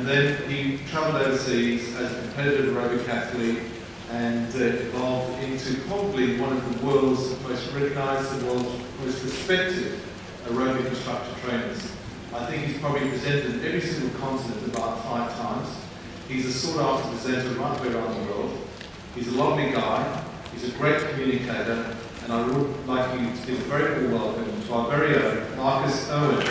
And then he travelled overseas as a competitive aerobic athlete and evolved into probably one of the world's most recognised and world's most respected aerobic instructor trainers. I think he's probably presented every single continent about 5 times. He's a sought-after presenter right the way around the world. He's a lovely guy, he's a great communicator, and I would like you to give a very warm welcome to our very own Marcus Irwin.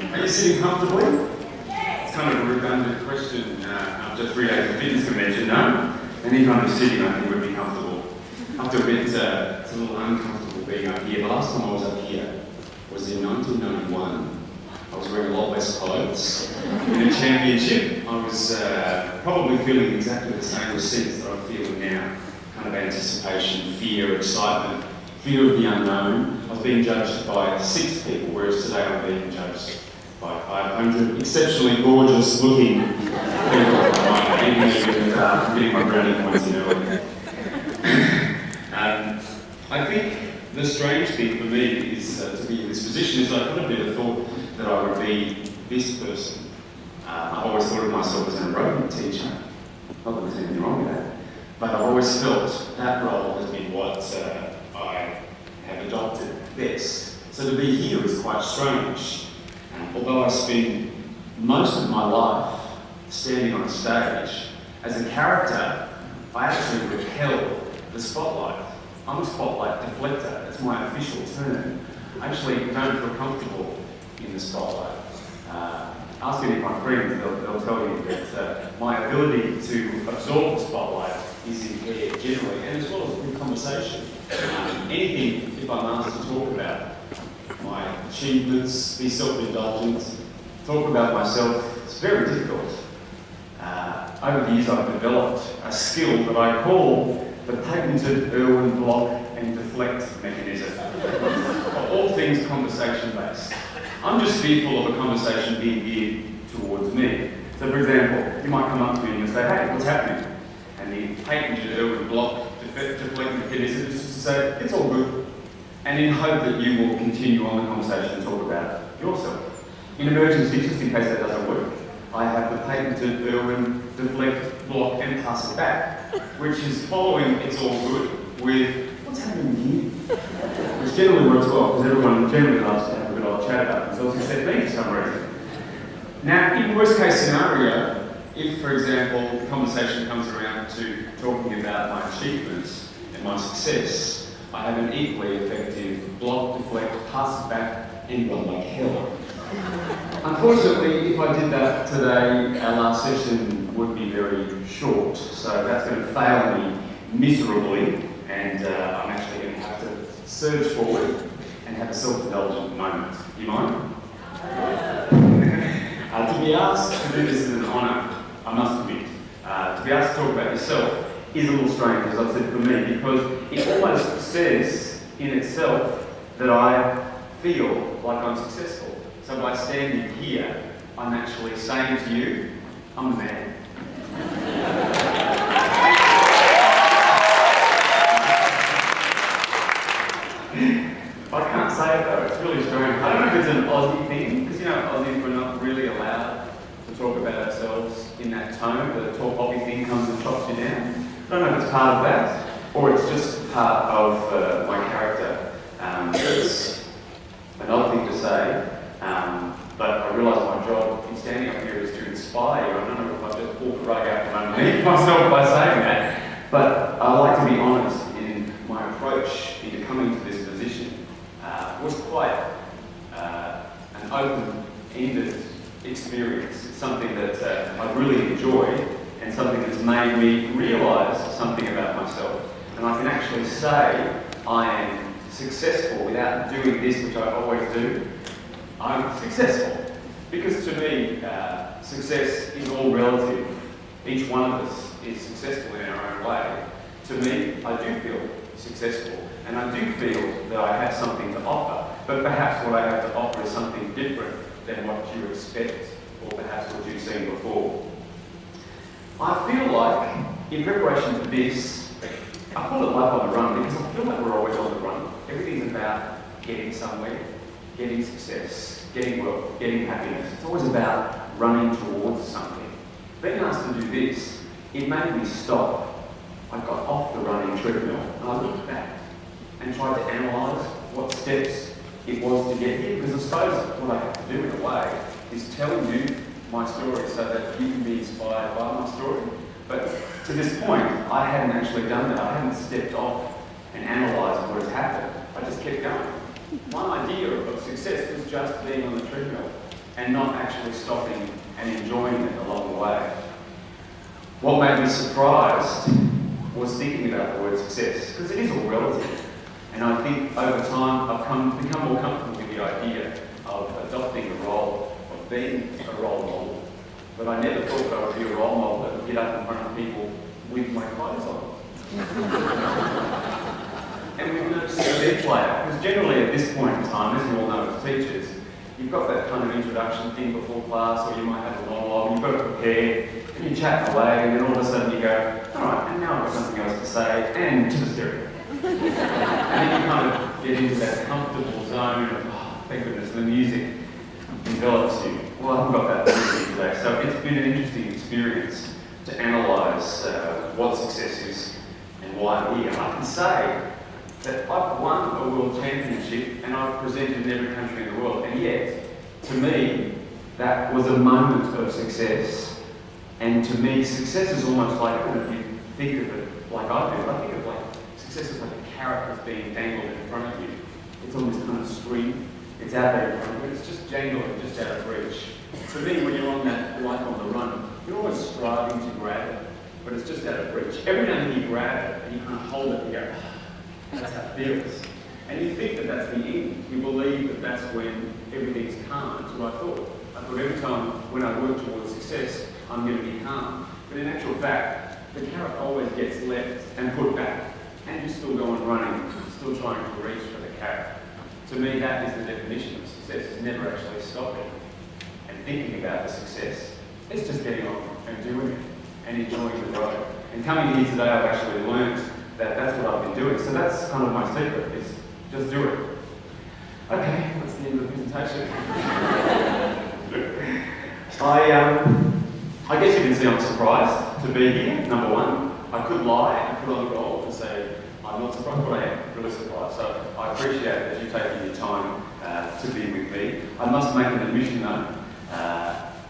Are you sitting comfortably? It's kind of a redundant question after 3 days of fitness convention, no? Any kind of sitting I think would be comfortable. I have to admit it's a little uncomfortable being up here. The last time I was up here was in 1991. I was wearing a lot less clothes. In a championship, I was probably feeling exactly the same receipts that I'm feeling now. Kind of anticipation, fear, excitement, fear of the unknown. I was being judged by 6 people, whereas today I'm being judged by 500 exceptionally gorgeous looking people. I'm getting my brownie points in early. I think the strange thing for me is to be in this position is I kind of never thought that I would be this person. I've always thought of myself as an aerobic teacher. Not that there's anything wrong with that, but I've always felt that role has been what I have adopted best. So to be here is quite strange. Although I spend most of my life standing on a stage, as a character, I actually repel the spotlight. I'm a spotlight deflector, that's my official term. I actually don't feel comfortable in the spotlight. Ask any of my friends, they'll tell you that my ability to absorb the spotlight is impaired generally, and as well as in conversation. Anything, if I'm asked to talk about my achievements, be self-indulgent, talk about myself, it's very difficult. Over the years I've developed a skill that I call the patented Irwin block and deflect mechanism. For all things conversation-based. I'm just fearful of a conversation being geared towards me. So for example, you might come up to me and say, hey, what's happening? And the patented Irwin block deflect mechanism is just to say, it's all good. And in hope that you will continue on the conversation and talk about yourself. In emergency, just in case that doesn't work, I have the patented Irwin deflect, block and pass it back, which is following it's all good with what's happening here? Which generally works well because everyone generally loves to have a good old chat about themselves except me for some reason. Now, in worst case scenario, if for example the conversation comes around to talking about my achievements and my success, I have an equally effective block, deflect, pass it back and run like hell. Unfortunately, if I did that today, our last session would be very short, so that's going to fail me miserably, and I'm actually going to have to surge forward and have a self-indulgent moment. Do you mind? To be asked to do this is an honour, I must admit. To be asked to talk about yourself is a little strange, as I've said, for me, because it almost says in itself that I feel like I'm successful. So by standing here, I'm actually saying to you, I'm the man. I can't say it though, it's really strange. I don't know if it's an Aussie thing, because you know, Aussies we're not really allowed to talk about ourselves in that tone. The tall poppy thing comes and chops you down. I don't know if it's part of that, or it's just part of my character. It's another thing to say. But I realise my job in standing up here is to inspire you. I don't know if I've just pulled the rug out from underneath myself by saying that, but I like to be honest in my approach into coming to this position. It was quite an open-ended experience. It's something that I've really enjoyed and something that's made me realise something about myself. And I can actually say I am successful without doing this, which I always do. I'm successful. Because to me, success is all relative. Each one of us is successful in our own way. To me, I do feel successful, and I do feel that I have something to offer, but perhaps what I have to offer is something different than what you expect, or perhaps what you've seen before. I feel like, in preparation for this, I call it life on the run because I feel like we're always on the run. Everything's about getting somewhere, getting success, getting wealth, getting happiness. It's always about running towards something. Being asked to do this, it made me stop. I got off the running treadmill and I looked back and tried to analyse what steps it was to get here, because I suppose what I have to do in a way is tell you my story so that you can be inspired by my story. But to this point, I hadn't actually done that. I hadn't stepped off and analysed what has happened. I just kept going. My idea of success was just being on the treadmill and not actually stopping and enjoying it along the way. What made me surprised was thinking about the word success, because it is all relative. And I think over time I've become more comfortable with the idea of adopting the role of being a role model. But I never thought that I would be a role model that would get up in front of people with my clothes on. And we've noticed a big player, because generally at this point in time, as you all know as teachers, you've got that kind of introduction thing before class, or you might have a monologue, and you've got to prepare, and you chat away, and then all of a sudden you go, all right, and now I've got something else to say, and to the stereo. And then you kind of get into that comfortable zone of, oh, thank goodness, the music envelops you. Well, I haven't got that with me today, so it's been an interesting experience to analyse what success is and why I'm here. I can say that I've won a world championship and I've presented in every country in the world, and yet, to me, that was a moment of success. And to me, success is almost like, I don't know if you think of it like I do, I think of like success is like a carrot that's being dangled in front of you. It's on this kind of screen, it's out there in front of you, it's just dangling, just out of reach. To me, when you're on that life on the run, you're always striving to grab it, but it's just out of reach. Every now and then you grab it and you kind of hold it and you go, that's how it feels. And you think that that's the end. You believe that that's when everything's calm. That's what I thought. I thought every time when I work towards success, I'm going to be calm. But in actual fact, the carrot always gets left and put back. And you still go on running, still trying to reach for the carrot. To me, that is the definition of success. It's never actually stopping and thinking about the success. It's just getting on and doing it and enjoying the road. And coming here today, I've actually learned that that's what I've been doing. So that's kind of my secret, is just do it. Okay, that's the end of the presentation. I guess you can see I'm surprised to be here, number one. I could lie and put on the gold and say, I'm not surprised, but I am really surprised. So I appreciate that you taking your time to be with me. I must make an admission though.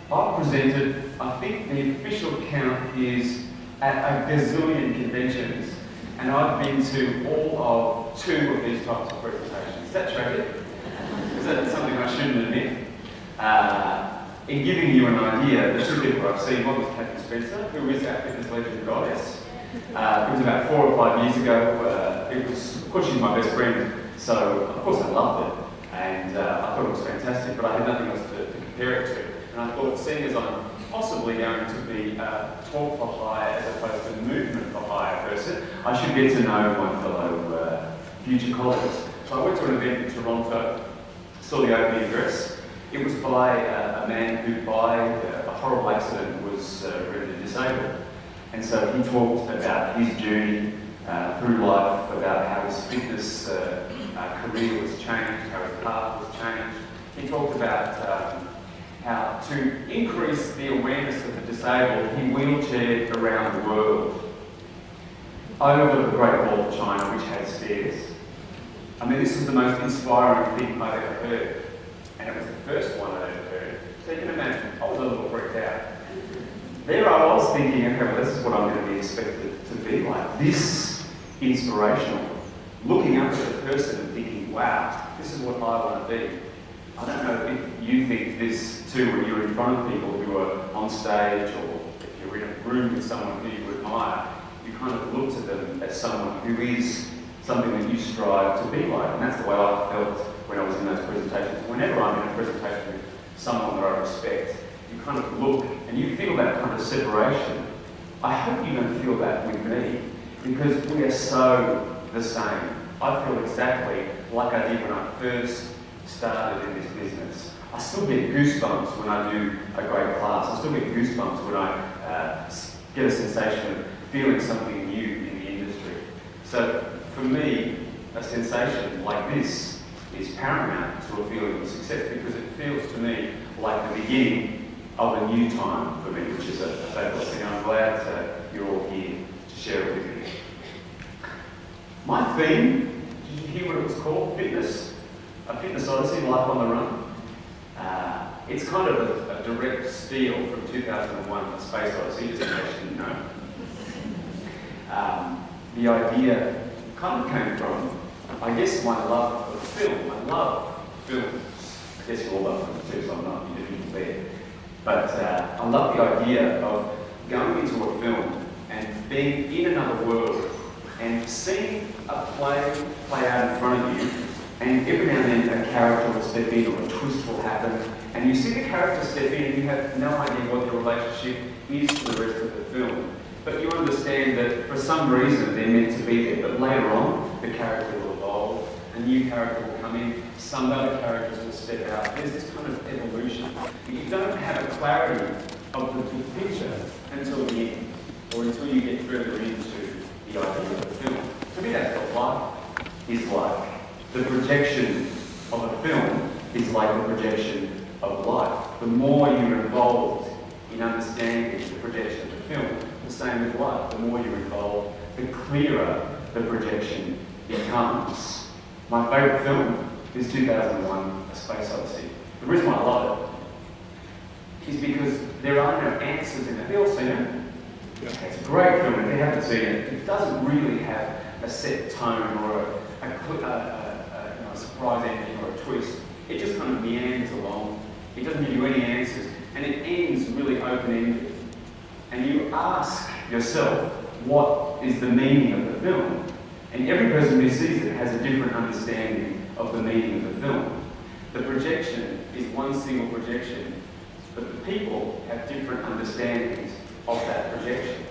I've presented, I think the official count is at a gazillion conventions, and I've been to all of 2 of these types of presentations. Is that tragic? Is that something I shouldn't admit? In giving you an idea, the 2 people I've seen, one was Kathy Spencer, who is our fitness legend goddess. It was about 4 or 5 years ago. It was, of course, she's my best friend, so of course I loved it, and I thought it was fantastic, but I had nothing else to compare it to. And I thought, seeing as I'm possibly going to be a talk for hire as opposed to movement for hire person, I should get to know my fellow future colleagues. So I went to an event in Toronto, saw the opening address. It was by a man who, by a horrible accident, was rendered disabled. And so he talked about his journey through life, about how his fitness career was changed, how his path was changed. He talked about how to increase the awareness of the disabled, he wheelchaired around the world over the Great Wall of China, which had stairs. I mean, this was the most inspiring thing I've ever heard, and it was the first one I'd ever heard. So you can imagine, I was a little freaked out. There I was thinking, okay, well, this is what I'm going to be expected to be like. This inspirational, looking up at the person and thinking, wow, this is what I want to be. I don't know if you think this too when you're in front of people who are on stage, or if you're in a room with someone who you admire, you kind of look to them as someone who is something that you strive to be like. And that's the way I felt when I was in those presentations. Whenever I'm in a presentation with someone that I respect, you kind of look and you feel that kind of separation. I hope you don't feel that with me, because we are so the same. I feel exactly like I did when I first started in this business. I still get goosebumps when I do a great class. I still get goosebumps when I get a sensation of feeling something new in the industry. So for me, a sensation like this is paramount to a feeling of success because it feels to me like the beginning of a new time for me, which is a fabulous thing. I'm glad you're all here to share it with me. My theme, did you hear what it was called? Fitness. A fitness odyssey, life on the run. It's kind of a direct steal from 2001, A Space Odyssey, just in case you didn't know. The idea kind of came from, I guess, my love of film. I love films. I guess you all love films too, so I'm not individual there. But I love the idea of going into a film and being in another world and seeing a play out in front of you, and every now and then a character will step in or a twist will happen, and you see the character step in and you have no idea what the relationship is to the rest of the film. But you understand that for some reason they're meant to be there, but later on the character will evolve, a new character will come in, some other characters will step out. There's this kind of evolution. You don't have a clarity of the big picture until the end, or until you get further into the idea of the film. To me, that's what life is like. The projection of a film is like the projection of life. The more you're involved in understanding the projection of the film, the same with life. The more you're involved, the clearer the projection becomes. My favourite film is 2001, A Space Odyssey. The reason why I love it is because there are no answers in it. Have you all seen it? Yeah. It's a great film. If you haven't seen it, it doesn't really have a set tone or a surprise ending or a twist. It just kind of meanders along. It doesn't give you any answers, and it ends really open-ended. And you ask yourself, what is the meaning of the film? And every person who sees it has a different understanding of the meaning of the film. The projection is one single projection, but the people have different understandings of that projection.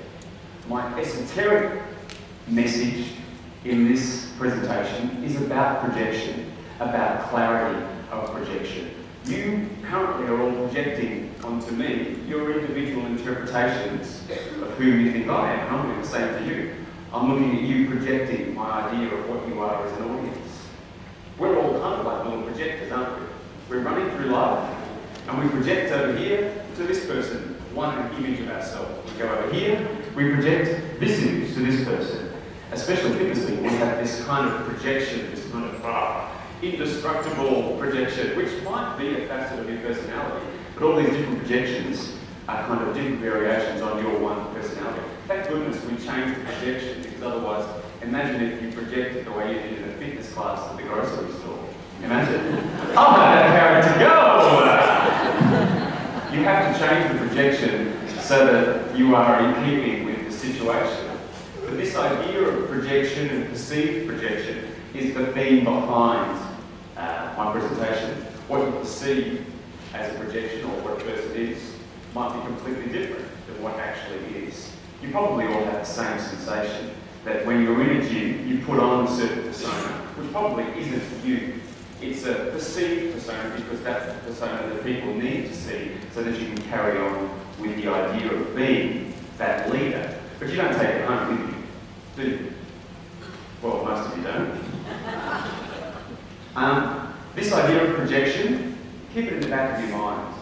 My esoteric message in this presentation is about projection, about clarity of projection. You currently are all projecting onto me your individual interpretations of who you think I am, and I'm doing the same to you. I'm looking at you projecting my idea of what you are as an audience. We're all kind of like little projectors, aren't we? We're running through life, and we project over here to this person, one image of ourselves. We go over here, we project this image to this person. Especially fitness people, we have this kind of projection, this kind of indestructible projection, which might be a facet of your personality, but all these different projections are kind of different variations on your one personality. Thank goodness we changed the projection, because otherwise, imagine if you projected the way you did in a fitness class at the grocery store. Imagine. I'll have that character go! You have to change the projection so that you are in keeping with the situation. But this idea of projection and perceived projection is the theme behind my presentation. What you perceive as a projection or what a person is might be completely different than what actually is. You probably all have the same sensation that when you're in a gym, you put on a certain persona, which probably isn't you. It's a perceived persona because that's the persona that people need to see so that you can carry on with the idea of being that leader. But you don't take it home with you, do you? Well, most of you don't. This idea of projection, keep it in the back of your mind.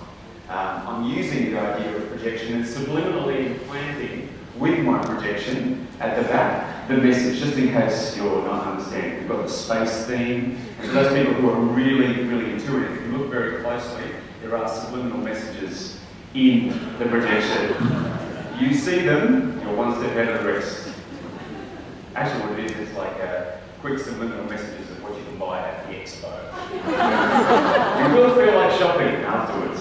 I'm using the idea of projection and subliminally implanting with my projection at the back the message, just in case you're not understanding. We've got the space theme, and for those people who are really, really intuitive, if you look very closely, there are subliminal messages in the projection. You see them, you're one step ahead of the rest. Actually, what it is, it's like quick subliminal messages of what you can buy at the expo. You will feel like shopping afterwards.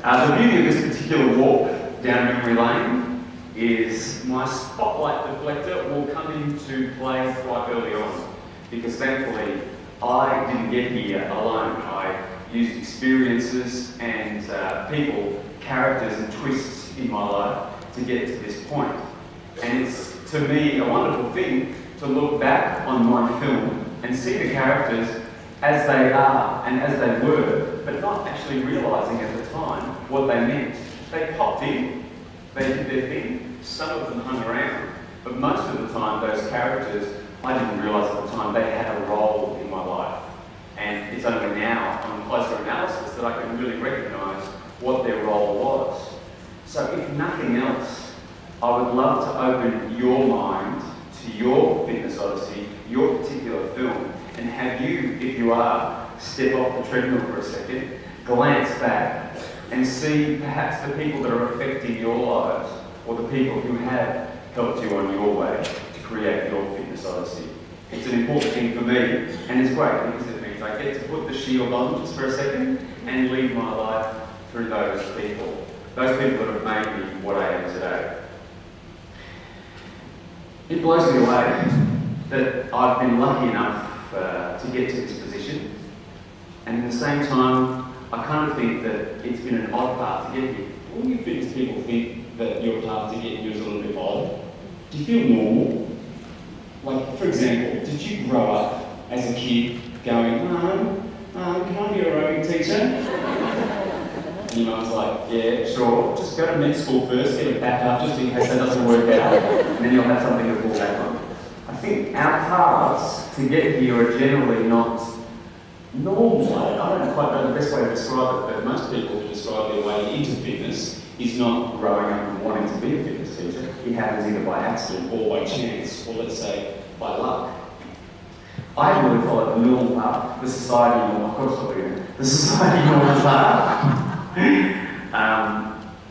The beauty of this particular walk down memory lane is my spotlight deflector will come into play quite early on, because thankfully I didn't get here alone. I used experiences and people, characters and twists in my life to get to this point. And it's, to me, a wonderful thing to look back on my film and see the characters as they are and as they were, but not actually realising at the time what they meant. They popped in, they did their thing. Some of them hung around, but most of the time, those characters, I didn't realise at the time they had a role in my life. And it's only now, on closer analysis, that I can really recognise what their role was. So if nothing else, I would love to open your mind to your fitness odyssey, your particular film, and have you, if you are, step off the treadmill for a second, glance back, and see perhaps the people that are affecting your lives, or the people who have helped you on your way to create your fitness odyssey. It's an important thing for me, and it's great because it means I get to put the shield on just for a second and lead my life through those people that have made me what I am today. It blows me away that I've been lucky enough to get to this position, and at the same time, I kind of think that it's been an odd path to get here. All you fitness people think that your path to get here is a little bit odd. Do you feel normal? Like, for example, did you grow up as a kid going, Mum, can I be a aerobic teacher? And your mum's like, yeah, sure, just go to med school first, get a backup just in case that doesn't work out, and then you'll have something to fall back on. I think our paths to get here are generally not normal. I don't quite know the best way to describe it, but most people who describe their way into fitness is not growing up and wanting to be a fitness teacher. It happens either by accident or by chance, or let's say by luck. I haven't really followed the normal path, the society normal, of course I'll be there, the society normal path.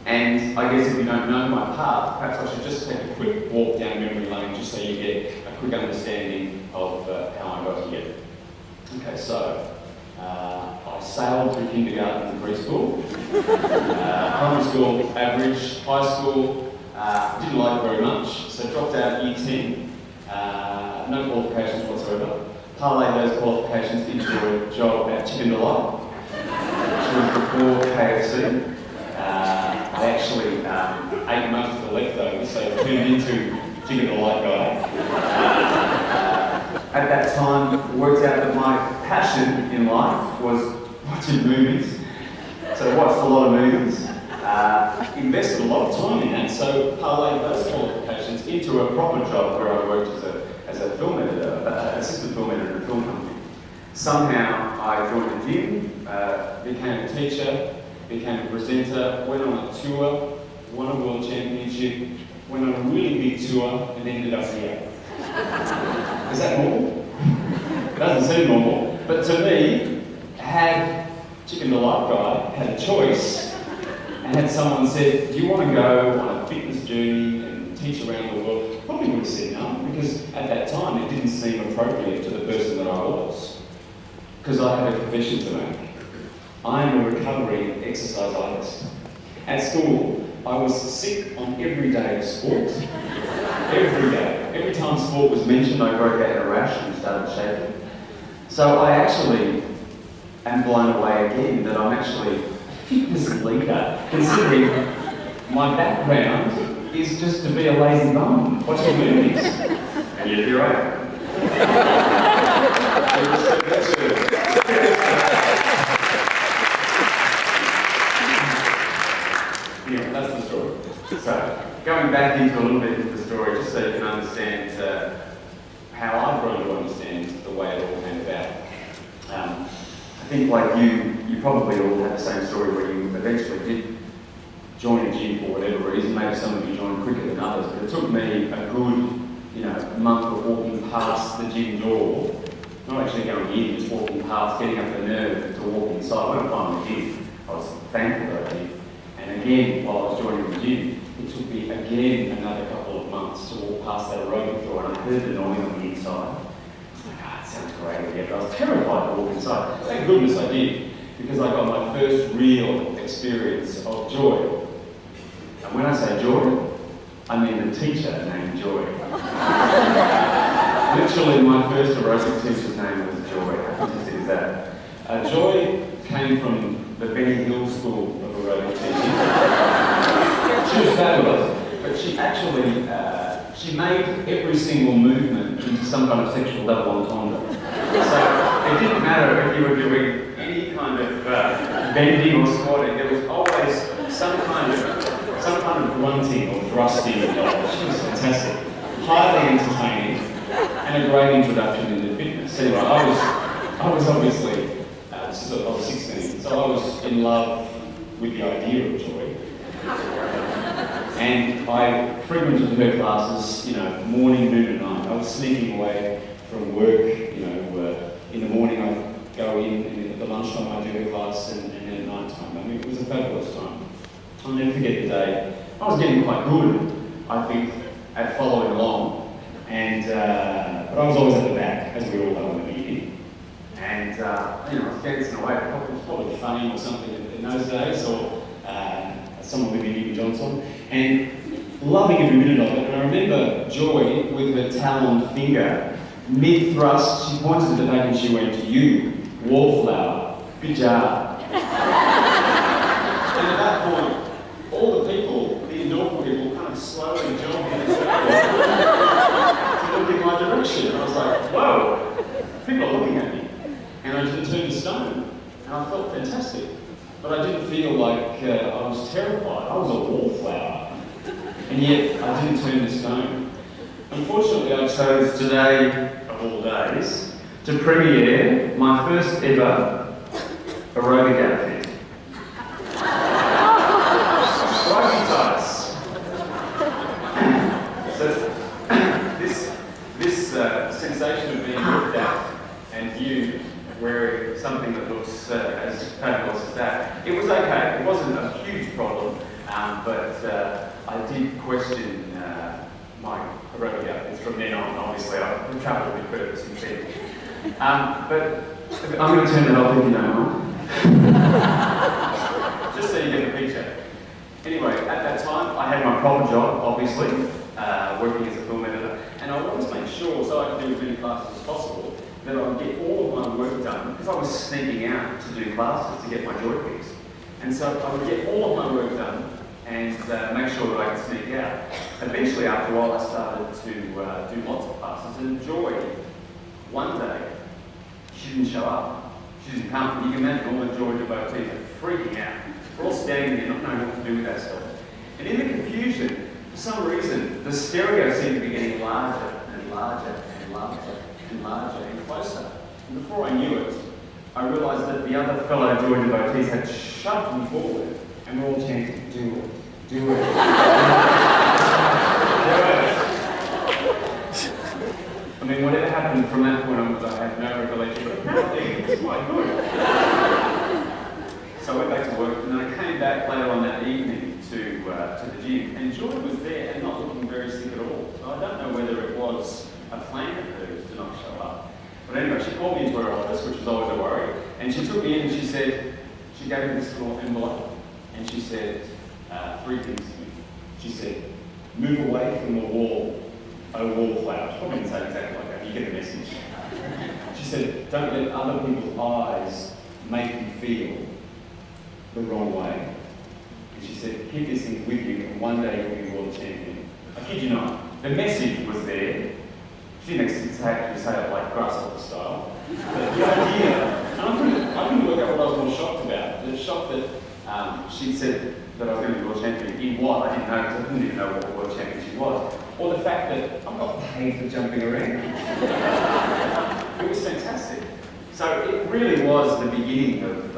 And I guess if you don't know my path, perhaps I should just take a quick walk down memory lane just so you get a quick understanding of how I got here. Okay, so I sailed through kindergarten and preschool, primary school average, high school, didn't like it very much, so dropped out year 10, no qualifications whatsoever. Parlayed those qualifications into a job at Chicken Delight, which was before KFC. I actually ate most of the leftovers, so turned into Chicken Delight guy. At that time, worked out that my passion in life was watching movies. So I watched a lot of movies, invested a lot of time in that, so parlayed those qualifications into a proper job where I worked as a film editor, assistant film editor in a film company. Somehow I joined the gym, became a teacher, became a presenter, went on a tour, won a world championship, went on a really big tour, and ended up here. Is that normal? It doesn't seem normal, but to me, had Chicken Delight guy had a choice, and had someone said, do you want to go on a fitness journey and teach around the world? Probably would have said no, because at that time it didn't seem appropriate to the person that I was. Because I have a confession to make. I am a recovering exercise artist. At school, I was sick on every day of sport. Every day. Every time sport was mentioned, I broke out in a rash and started shaking. So I actually am blown away again that I'm actually a fitness leader, considering my background is just to be a lazy bum, watching movies. And yet here I am. Yeah, that's the story. So, going back into a little bit into the story, just so you can understand how I've grown to understand the way it all came about. I think like you probably all had the same story where you eventually did join a gym for whatever reason. Maybe some of you joined quicker than others, but it took me a good month of walking past the gym door, not actually going in, just walking past, getting up the nerve to walk inside. When I finally did, I was thankful that I did. And again, while I was joining the gym, it took me again another couple of months to walk past that aerobic door, and I heard the noise on the inside. I was like, it sounds great again, but I was terrified to walk inside. Thank goodness I did, because I got my first real experience of joy. And when I say joy, I mean the teacher named Joy. Literally, my first aerobic teacher's name was Joy. How fantastic is that? Joy came from the Benny Hill School of aerobic teaching. She was fabulous, but she actually she made every single movement into some kind of sexual double entendre. So it didn't matter if you were doing any kind of bending or squatting. There was always some kind some kind of grunting or thrusting. She was fantastic, highly entertaining, and a great introduction into fitness. Anyway, I was obviously, I was 16, so I was in love with the idea of joy. And I frequented her classes, you know, morning, noon and night. I was sneaking away from work, you know, in the morning I'd go in, and at the lunchtime I'd do her class, and then at night time. I mean, it was a fabulous time. I'll never forget the day. I was getting quite good, I think, at following along, and but I was always at the back, as we all know in the beginning. And you know, I was dancing away. It was probably Fame or something in those days, or someone with Indian Johnson, and loving every minute of it. And I remember Joy with her taloned finger, mid-thrust, she pointed at the back and she went, "You, wallflower, good job." And at that point, all the people, the endorphin people, kind of slowly jogged in a circle to look in my direction. And I was like, whoa, people are looking at me. And I didn't turn to stone. And I felt fantastic. But I didn't feel like I was terrified. I was a wallflower. And yet, I didn't turn to stone. Unfortunately, I chose today, of all days, to premiere my first ever aerobic outfit. Striking tights. So, this sensation of being looked at and viewed wearing something that looks as fabulous as that, it was okay. It wasn't a huge problem, but I did question my aerobic outfits from then on. Obviously, I've travelled a bit further since then. But I'm going to turn that off if you don't mind. Just so you get the picture. Anyway, at that time, I had my proper job, obviously, working as a film editor, and I wanted to make sure, so I could do as many classes as possible, that I would get all of my work done, because I was sneaking out to do classes to get my joy fix. And so I would get all of my work done and make sure that I could sneak out. Eventually, after a while, I started to do lots of classes, and Joy, one day, she didn't show up. She didn't come. You can imagine all the Joy devotees are freaking out. We're all standing there, not knowing what to do with ourselves. And in the confusion, for some reason, the stereo seemed to be getting larger and larger and larger and larger and closer. And before I knew it, I realised that the other fellow Joy devotees had shoved me forward, and we're all chanting, "Do it, do it, do it." I mean, whatever happened from that point onwards, I had no recollection, but apparently it was quite good. So I went back to work, and then I came back later on that evening to the gym, and Joy was there and not looking very sick at all. So I don't know whether it was a plan of hers to not show up. But anyway, she called me into her office, which was always a worry, and she took me in and she said, she gave me this little envelope, and she said three things to me. She said, "Move away from the wall, oh wallflower." She probably didn't say exactly like that, you get the message. She said, "Don't let other people's eyes make you feel the wrong way." And she said, "Keep this thing with you, and one day you'll be world champion." I kid you not, the message was there. She didn't exactly say it like grasshopper style. But the idea, and I couldn't work out what I was more shocked about. The shock that she'd said that I was going to be world champion in what? I didn't know, because I didn't even know what the world championship was. Or the fact that I'm not paid for jumping around. It was fantastic. So it really was the beginning of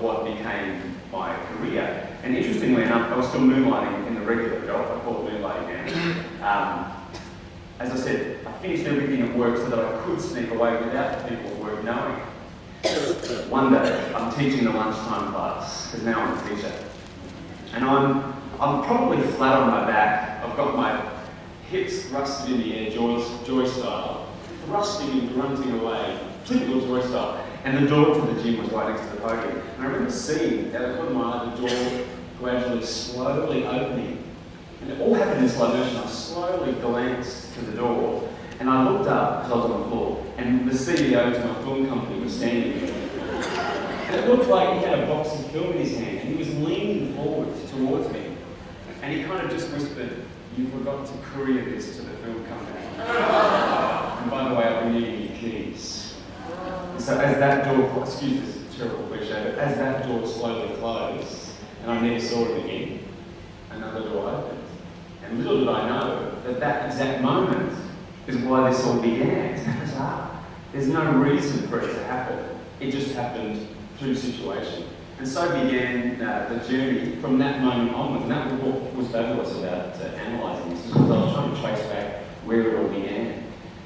what became my career. And interestingly enough, I was still moonlighting in the regular job. I call it moonlighting now. As I said, I finished everything at work so that I could sneak away without the people at work knowing. One day, I'm teaching the lunchtime class, because now I'm a teacher. And I'm probably flat on my back. I've got my hips thrusted in the air, Joy style, thrusting and grunting away, typical Joy style. And the door to the gym was right next to the podium. And I remember seeing, out of the corner of my eye, the door gradually, slowly opening. And it all happened in slow motion. I slowly glanced to the door, and I looked up, because I was on the floor, and the CEO to my film company was standing there. And it looked like he had a box of film in his hand, and he was leaning forward towards me. And he kind of just whispered, "You forgot to courier this to the film company. And by the way, I'll be needing your keys." And so as that door, excuse this terrible cliche, but as that door slowly closed, and I never saw it again, another door opened. And little did I know that that exact moment is why this all began. It's bizarre. There's no reason for it to happen. It just happened through situation. And so began the journey from that moment onwards. And that was what was fabulous about analysing this, because I was trying to trace back where it all began.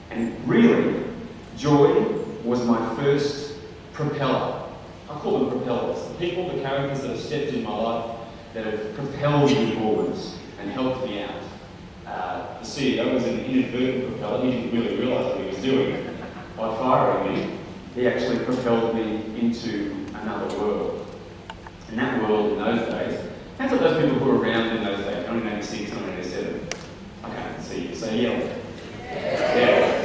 And really, joy was my first propeller. I call them propellers. The people, the characters that have stepped in my life that have propelled me forwards and helped me out. The CEO was an inadvertent propeller. He didn't really realise what he was doing. By firing me, he actually propelled me into another world. And that world in those days, that's what those people who were around in those days, 1986, 1987. I can't see you, so yeah.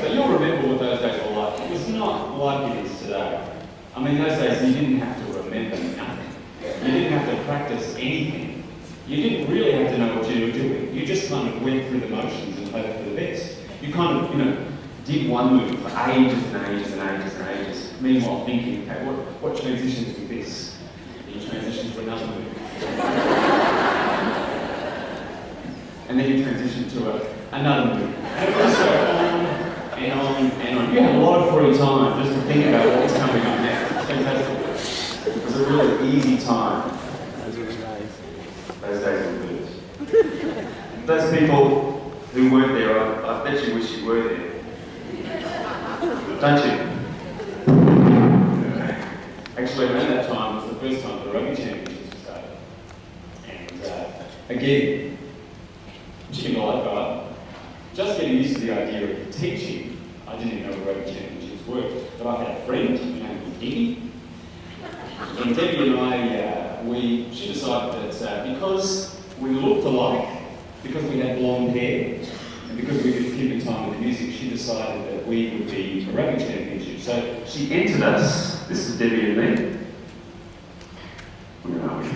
So you'll remember what those days were like. It was not like it is today. I mean, those days you didn't have to remember nothing. You didn't have to practice anything. You didn't really have to know what you were doing. You just kind of went through the motions and hoped for the best. You kind of, did one move for ages and ages and ages and ages. Meanwhile thinking, okay, what transitions with this? And you transition to another move. And then you transition to another move. And it goes on and on and on. You had a lot of free time just to think about what was coming up next. It's fantastic. It was a really easy time. Those days were good. Those people who weren't there, I bet you wish you were there. Don't you? Actually, around that time was the first time the rugby championships started. And again, chicken light, just getting used to the idea of teaching. I didn't even know what rugby championships were, but I had a friend named Debbie. And Debbie and I, she decided that because we looked alike, because we had blonde hair, and because we could keep in time with the music, she decided that we would be a rugby championship. So she entered us. This is Debbie and me. Where are we?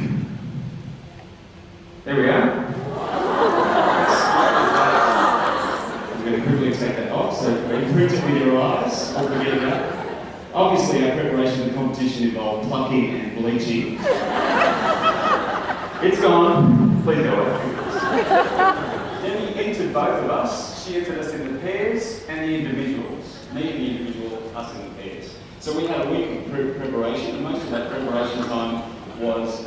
There we are. I'm going to quickly take that off, so print it with your eyes, or forget about it. Obviously, our preparation for the competition involved plucking and bleaching. It's gone. Please go away. Debbie entered both of us. She entered us in the pairs and the individuals. Me and the individual, us in the pairs. So we had a week of preparation, and most of that preparation time was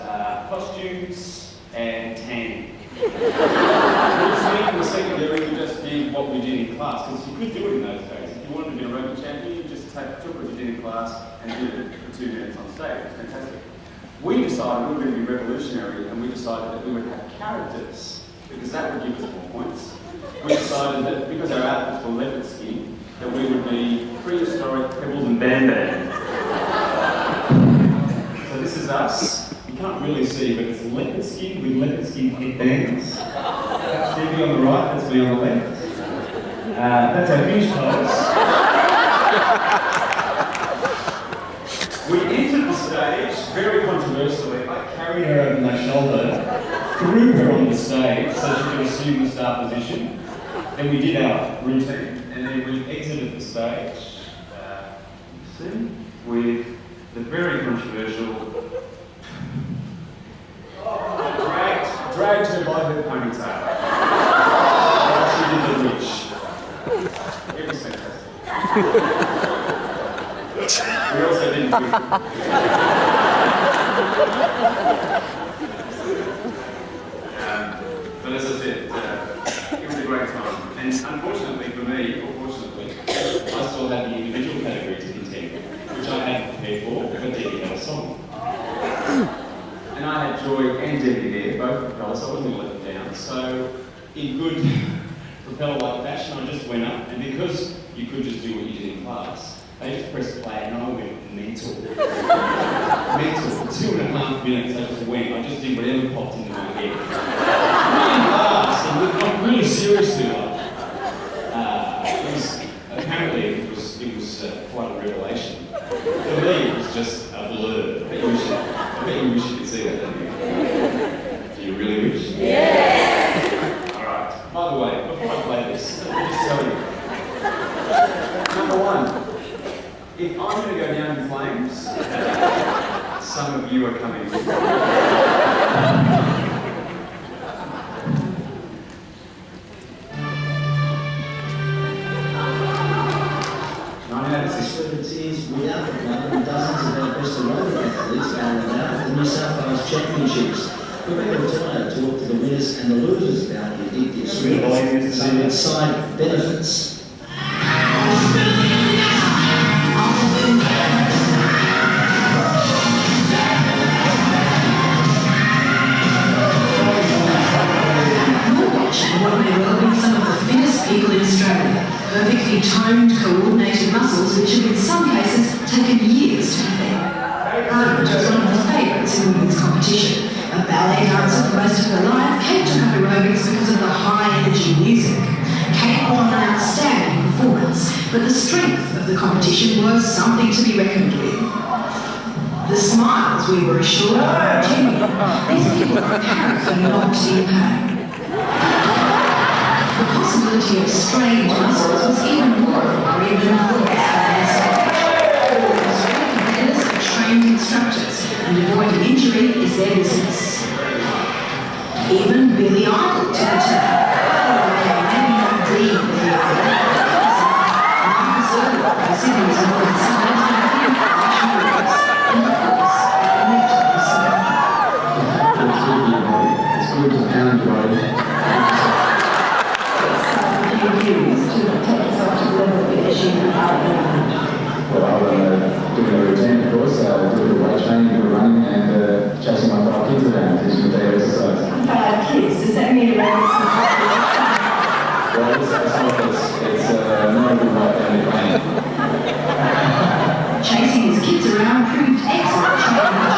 costumes and tanning. The secondary, we just did what we did in class, because you could do it in those days. If you wanted to be a rugby champion, you just took what you did in class and did it for 2 minutes on stage. It was fantastic. We decided we were going to be revolutionary, and we decided that we would have characters, because that would give us more points. We decided that because our outfits were leopard skin, that we would be prehistoric Pebbles and Bam Bam. So this is us. You can't really see, but it's leopard skin with leopard skin headbands. That's Debbie on the right, that's me on the left. That's our finish pose. We entered the stage very controversially. I carried her over my shoulder, threw her on the stage so she could assume the start position. Then we did our routine, and then we exited the stage with the very controversial. I dragged her by her ponytail. She did the witch. It was fantastic. We also didn't do but as I said, it was a great time. And unfortunately for me, or fortunately, I still had the individual category to contend with, which I hadn't prepared for, but Debbie had a song. And I had Joy and Debbie there, both propellers, so I wasn't going to let them down. So, in good propeller-like fashion, I just went up, and because you could just do what you did in class, they just pressed play and I went mental. Mental. For 2.5 minutes I just went. I just did whatever popped into my head. Really fast and like really seriously. Apparently it was quite a revelation. For me it was just a blur. I bet you wish you could see that, don't you? Do you really wish? Yeah! Alright. By the way, before I play this, let me just tell you. Number one. If I'm going to go down in flames, some of you are coming with me. championships. We're going to retire to talk to the winners and the losers about the addictive sport, some side benefits. Some of the fittest people in Australia, perfectly toned, coordinated muscles which have in some cases taken years to perfect. Irwin was one of the favourites in women's competition. A ballet dancer for most of her life, Kate took up aerobics because of the high-energy music. Kate put on an outstanding performance, but the strength of the competition was something to be reckoned with. The smiles, we were assured, were genuine. These people were apparently not in pain. The possibility of strained muscles was even more worrying than competitors are trained instructors, and avoiding injury is their business. Even Billy Idol took a turn. Maybe not dream Billy Idol. Marcus Irwin, Sydney's Northern Suburbs, and of course, It's good to pound body. Well, I'm doing a routine, of course. I do a bit of weight training, a bit of running, and chasing my 5 kids around, teaching them daily exercise. 5 kids? Does that mean around Well, it's not a good way of family planning. Chasing his kids around proved excellent training.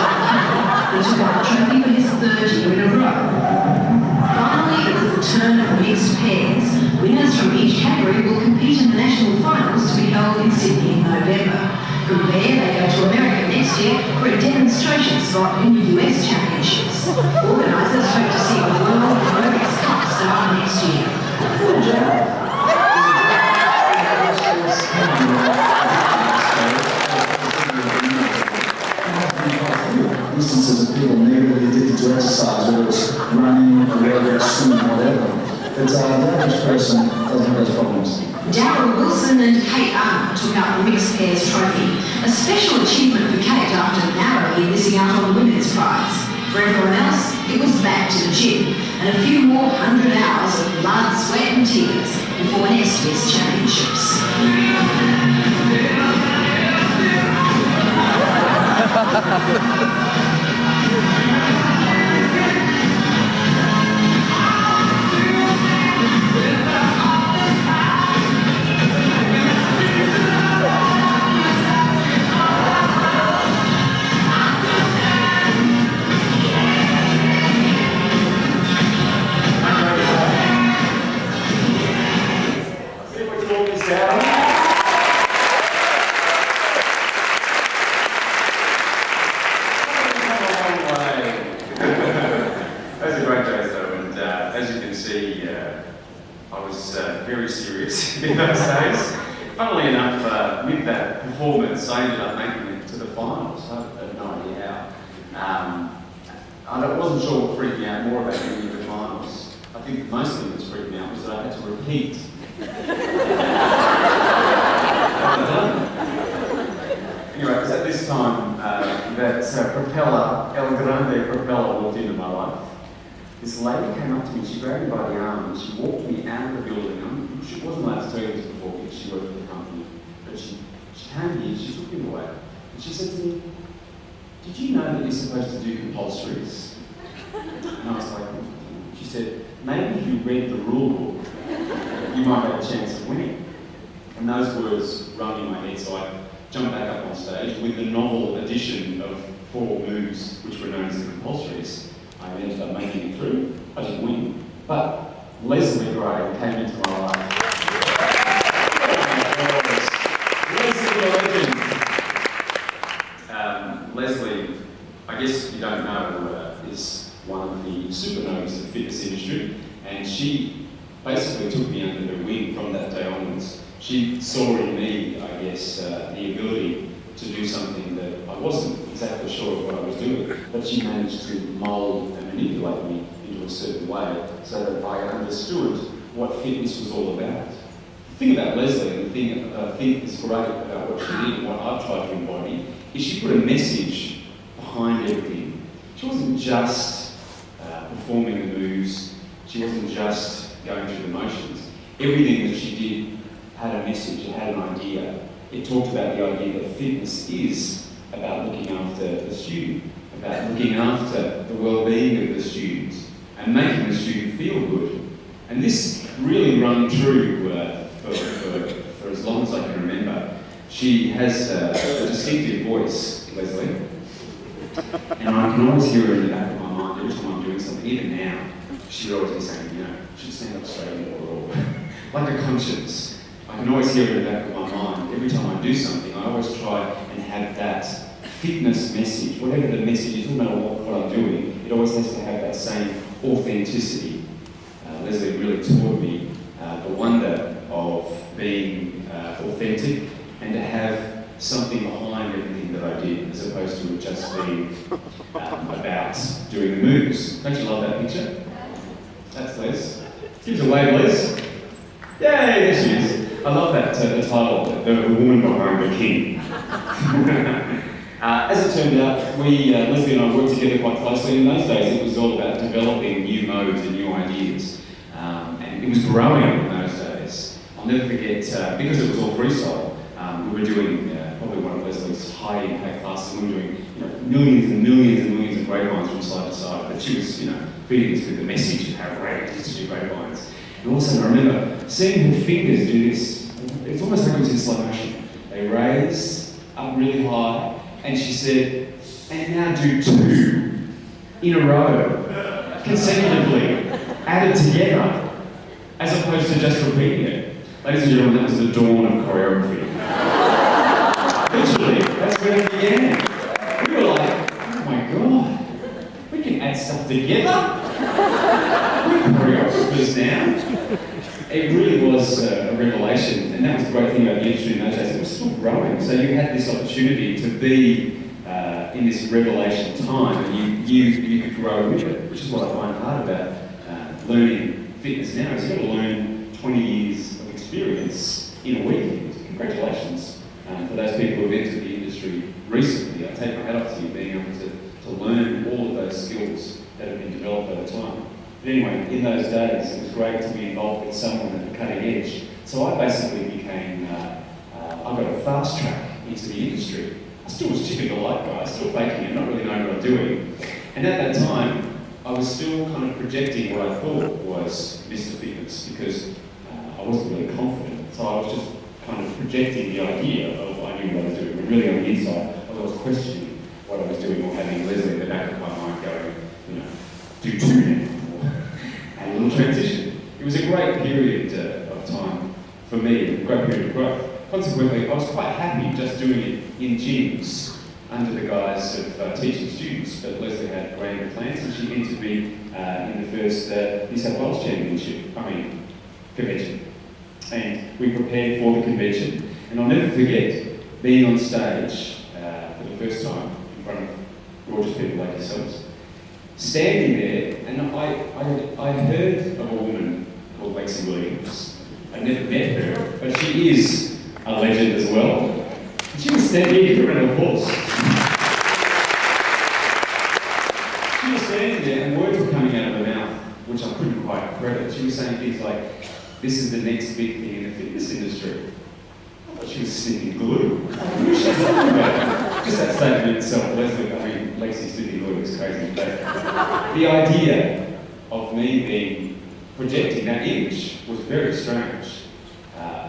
He took out the trophy for his 3rd year in a row. Finally, it was the turn of the mixed pairs. Winners from each category will compete in the national finals to be held in Sydney in November. From there, they go to America next year for a demonstration spot in the US Championships. Organisers hope to see the World Aerobics Cup start next year. Good job. Instances of people negatively addicted to exercise, whether it's running, aerobics, swimming, whatever. But the average person doesn't have those problems. Darryl Wilson and Kate Armour took out the mixed pairs trophy, a special achievement for Kate after narrowly missing out on the women's prize. For everyone else, it was back to the gym and a few more 100 hours of blood, sweat and tears before next year's championships. Very serious in those days. Funnily enough, with that performance, I ended up making it to the finals. I had no idea how. I wasn't sure what freaked me out more about getting to the finals. I think mostly what was freaking me out was that I had to repeat. Anyway, it was at this time that propeller, El Grande propeller, walked into my life. This lady came up to me, she grabbed me by the arm and she walked me out of the building. She wasn't allowed to tell you this before because she worked for the company, but she came here, she took me away, and she said to me, "Did you know that you're supposed to do compulsories?" And I was like, she said, "Maybe if you read the rule book, you might have a chance of winning." And those words rung in my head, so I jumped back up on stage with the novel edition of 4 moves, which were known as the compulsories. I ended up making it through. I didn't win. But Leslie Gray came into my life. Leslie, a legend. Leslie, I guess you don't know, is one of the supernovas of the fitness industry. And she basically took me under her wing from that day onwards. She saw in me, I guess, the ability to do something that I wasn't exactly sure of what I was doing, but she managed to mould and manipulate me into a certain way so that I understood what fitness was all about. The thing about Leslie, and the thing I think is great about what she did and what I've tried to embody, is she put a message behind everything. she wasn't just performing the moves, she wasn't just going through the motions. Everything that she did had a message, it had an idea. It talked about the idea that fitness is about looking after the student, about looking after the well-being of the students and making the student feel good. And this really rung true for as long as I can remember. She has a distinctive voice, Leslie, and I can always hear her in the back of my mind every time I'm doing something, even now. She'd always be saying, you know, should stand up straight or like a conscience. I can always hear her in the back of my mind. Every time I do something, I always try and have that fitness message, whatever the message is, no matter what I'm doing, it always has to have that same authenticity. Leslie really taught me the wonder of being authentic and to have something behind everything that I did, as opposed to it just being about doing the moves. Don't you love that picture? That's Les. Give us a wave, Les. Yay, there she is. I love that, the title, the Woman Behind the King. As it turned out, Leslie and I worked together quite closely. In those days, it was all about developing new modes and new ideas. And it was growing in those days. I'll never forget, because it was all freestyle, we were doing probably one of Leslie's high-impact classes. We were doing millions and millions and millions of grapevines from side to side. But she was, feeding us with the message of how great it is to do grapevines. And all of a sudden, I remember seeing her fingers do this. It's almost like it was in slow motion. They raise up really high. And she said, and now do 2 in a row, consecutively, added together, as opposed to just repeating it. Ladies and gentlemen, that was the dawn of choreography. Literally, that's where it began. We were like, oh my God, we can add stuff together? We're choreographers now. It really was a revelation, and that was the great thing about the industry in those days. It was still growing, so you had this opportunity to be in this revelation time, and you could grow with it, which is what I find hard about learning fitness now. Is you've got to learn 20 years of experience in a week. Congratulations for those people who have entered the industry recently. I take my hat off to you being able to learn all of those skills that have been developed over time. But anyway, in those days, it was great to be involved with someone at the cutting edge. So I basically became, I got a fast track into the industry. I still was chicken delight guy, still faking it, not really knowing what I'm doing. And at that time, I was still kind of projecting what I thought was Mr. Fitness, because I wasn't really confident. So I was just kind of projecting the idea of I knew what I was doing, but really on the inside, I was questioning what I was doing, or having Leslie in the back of my mind going, do 2 now. And a little transition. It was a great period of time for me, a great period of growth. Consequently, I was quite happy just doing it in gyms under the guise of teaching students, but Leslie had grander plans, and she entered me in the first New South Wales convention. And we prepared for the convention, and I'll never forget being on stage for the first time in front of gorgeous people like yourselves. Standing there, and I heard of a woman called Lexi Williams. I'd never met her, but she is a legend as well. And she was standing, you can run a horse. She was standing there, and words were coming out of her mouth, which I couldn't quite credit. She was saying things like, "This is the next big thing in the fitness industry." I thought she was sniffing glue. What was she talking about? Just that statement in itself, Lexi sniffing glue was crazy. But the idea of me projecting that image was very strange.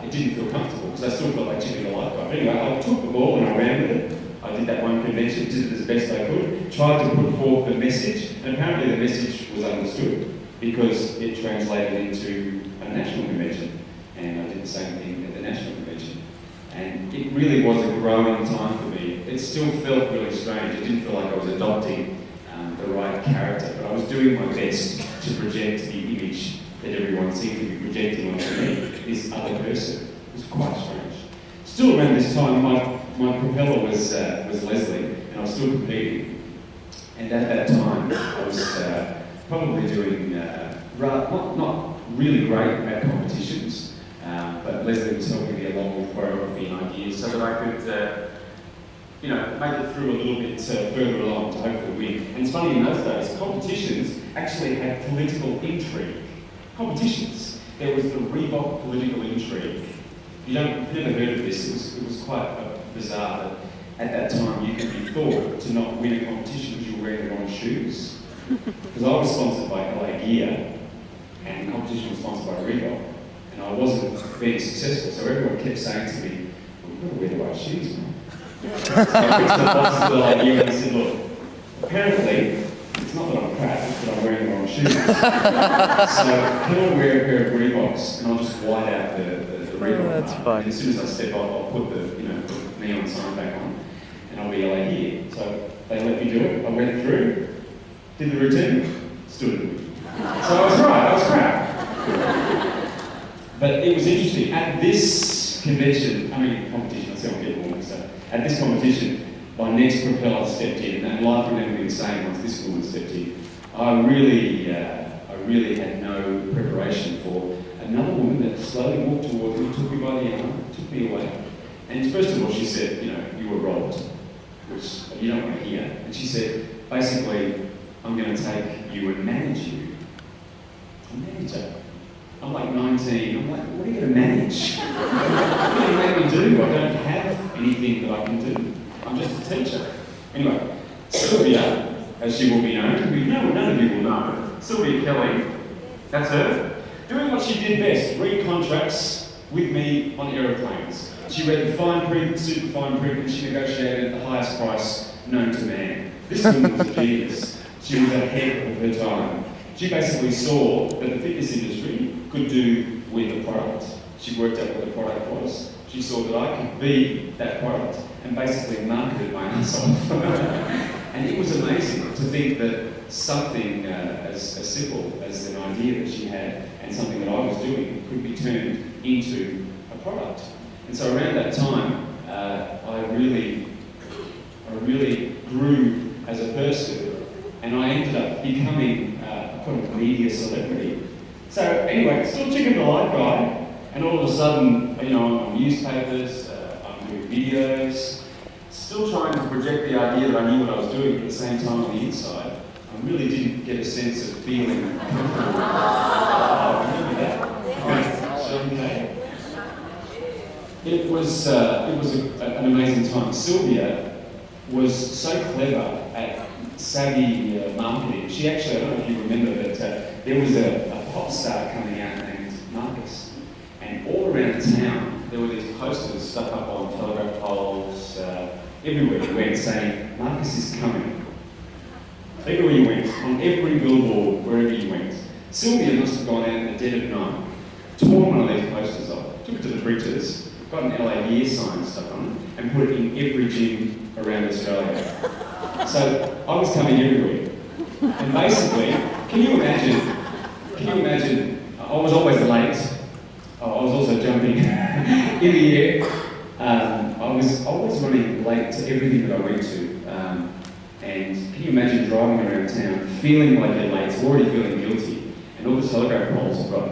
It didn't feel comfortable because I still felt like chicken alive. But anyway, I took the ball and I ran with it. I did that one convention, did it as best I could, tried to put forth the message, and apparently the message was understood because it translated into a national convention, and I did the same thing at the national convention. And it really was a growing time for me. It still felt really strange. It didn't feel like I was adopting the right character, but I was doing my best to project the image that everyone seemed to be projecting onto me, this other person. It was quite strange. Still around this time, my propeller was Leslie, and I was still competing. And at that time, I was probably doing not really great at competitions, but Leslie was helping me along with choreography and ideas so that I could you know, make it through a little bit further along to hopefully win. And it's funny, in those days, competitions actually had political intrigue. Competitions. There was the Reebok political intrigue. You've never heard of this. It was quite bizarre that at that time you could be thought to not win a competition because you were wearing the wrong shoes. Because I was sponsored by LA Gear, and the competition was sponsored by Reebok, and I wasn't being successful, so everyone kept saying to me, well, you've got to wear the right shoes, man. So I went to the boss of LA Gear and he said, look, apparently, it's not that I'm crap, it's that I'm wearing the wrong shoes. So can I wear a pair of Reeboks and I'll just white out the Reebok that's fine. And as soon as I step off, I'll put the neon sign back on, and I'll be LA Gear. So they let me do it. I went through, did the routine, stood it. So I was right, I was crap. But it was interesting. At this convention, competition, I see I'm getting more so. At this competition, my next propeller stepped in, and life would never be the same once this woman stepped in. I really had no preparation for another woman that slowly walked towards me, took me by the arm, took me away. And first of all, she said, you were robbed, which you don't want to hear. And she said, basically, I'm going to take you and manage you. A manager. I'm like 19. I'm like, what are you going to manage? What do you make me do? I don't have anything that I can do. I'm just a teacher. Anyway, Sylvia, as she will be known, who none of you will know, Sylvia Kelly, that's her, doing what she did best, read contracts with me on aeroplanes. She read the fine print, super fine print, and she negotiated the highest price known to man. This woman was a genius. She was ahead of her time. She basically saw that the fitness industry could do with a product. She worked out what the product was. She saw that I could be that product and basically marketed my ass off. And it was amazing to think that something as simple as an idea that she had and something that I was doing could be turned into a product. And so around that time, I really grew as a person, and I ended up becoming quite a media celebrity. So anyway, still chicken delight guy, and all of a sudden, I'm on newspapers, I'm doing videos, still trying to project the idea that I knew what I was doing, but at the same time on the inside, I really didn't get a sense of feeling comfortable. Remember that? Okay. It was an amazing time. Sylvia was so clever at savvy marketing. She actually, I don't know if you remember, but there was a pop star coming out named Marcus. And all around town, there were these posters stuck up on telegraph poles, everywhere you went, saying, Marcus is coming. Everywhere you went, on every billboard, wherever you went. Sylvia must have gone out in the dead of night, torn one of these posters off, took it to the printers, got an LA Gear sign stuck on it, and put it in every gym around Australia. So I was coming everywhere. And basically, can you imagine, I was always late. I was also jumping in the air. I was always running late to everything that I went to. And can you imagine driving around town, feeling like you're late, already feeling guilty, and all the telegraph poles have got,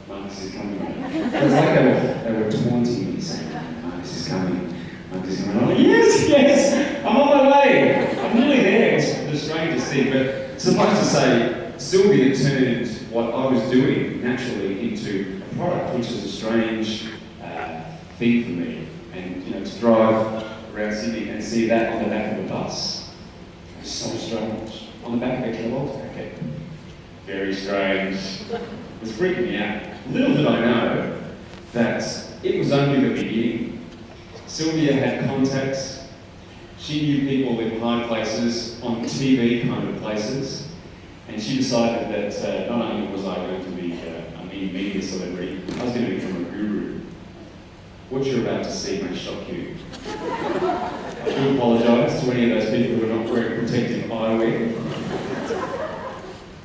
Marcus is coming. It's like they were taunting me, saying, Marcus is coming, Marcus is coming. I'm like, yes, I'm on my way. I'm nearly there. It's the strangest thing, but suffice to say, Sylvia turned what I was doing naturally into a product, which is a strange thing for me. And to drive around Sydney and see that on the back of a bus. So strange. On the back of a Kellogg's packet. Very strange. It was freaking me out. Little did I know that it was only the beginning. Sylvia had contacts. She knew people in high places, on TV kind of places. And she decided that not only was I going to be a media celebrity, I was going to become a guru. What you're about to see may shock you. I do apologise to any of those people who are not wearing protective eyewear.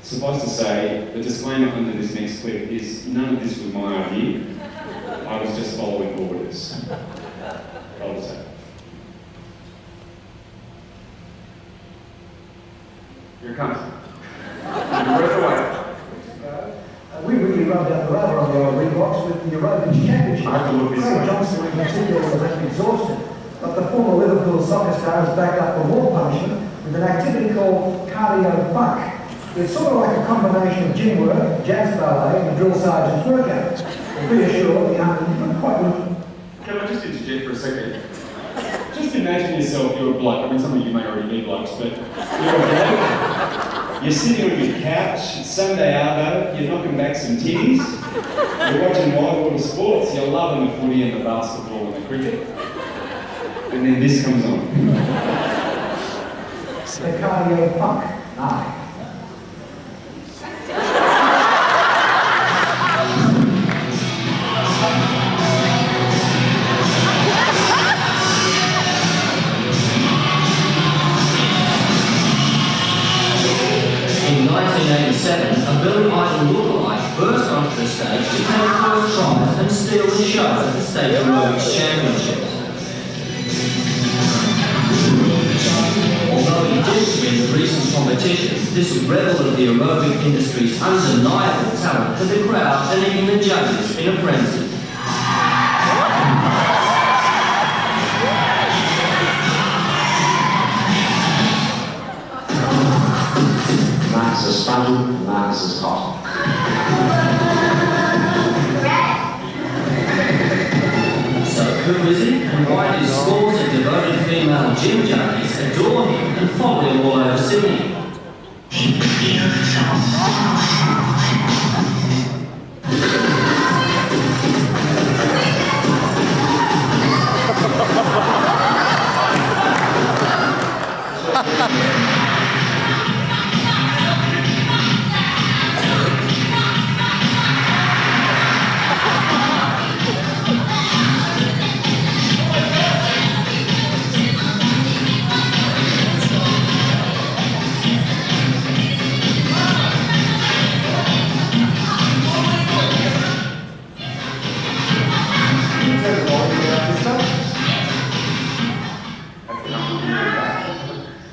Suffice to say, the disclaimer under this next clip is none of this was my idea. I was just following orders. I would say. Here it comes. Breath away. We really rubbed out the rubber on the old Reeboks with the aerobics championship. I have to look this way. Craig Johnson, we can see there was exhausted. but the former Liverpool soccer star is backed up for more punishment with an activity called cardio buck. It's sort of like a combination of gym work, jazz ballet, and a drill sergeant's workout. I'm pretty sure the answer quite good. Can I just interject for a second? Just imagine yourself, you're a bloke. I mean, some of you may already be blokes, but you're a bloke. You're sitting on your couch, it's Sunday arvo, you're knocking back some titties, you're watching wild water sports, you're loving the footy and the basketball and the cricket, and then this comes on. The cardio buck. Aye. In 1987, a Billy Idol lookalike burst onto the stage to take first prize and steal the show at the State Aerobics Championships. Although he did win the recent competition, this rebel of the aerobic industry's undeniable talent had the crowd and even the judges in a frenzy. Marcus is funny, and Marcus is hot. So who is he, and why do scores of devoted female gym junkies adore him and follow him all over Sydney?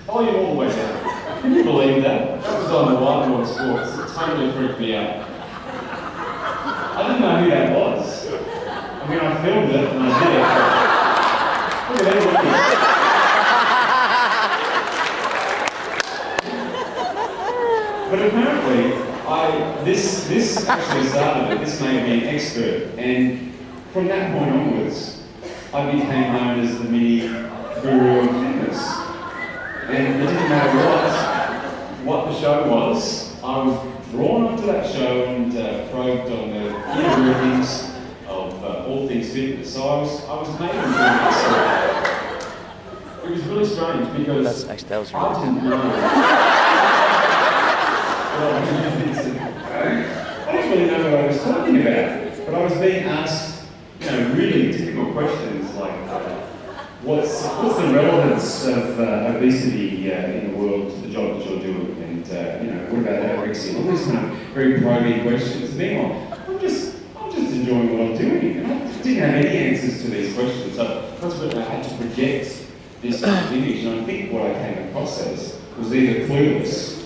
Volume all the way down. Can you believe that? That was on the wild water sports. It totally freaked me out. I didn't know who that was. I mean, I filmed it and I did it. Look at that. But apparently, this actually started it. This made me an expert. And from that point onwards, I became known as the mini guru of fitness. And it didn't matter what the show was, I was drawn onto that show and probed on the inner workings of all things fitness. So I was made into this. It was really strange because I didn't know. I didn't really know what I was talking about, but I was being asked, really difficult questions like, what's the relevance of obesity in the world to the job that you're doing, and what about anorexia? All these kind of very probing questions. And meanwhile, I'm just enjoying what I'm doing, and I didn't have any answers to these questions. So consequently, I had to project this image, and I think what I came across as was either clueless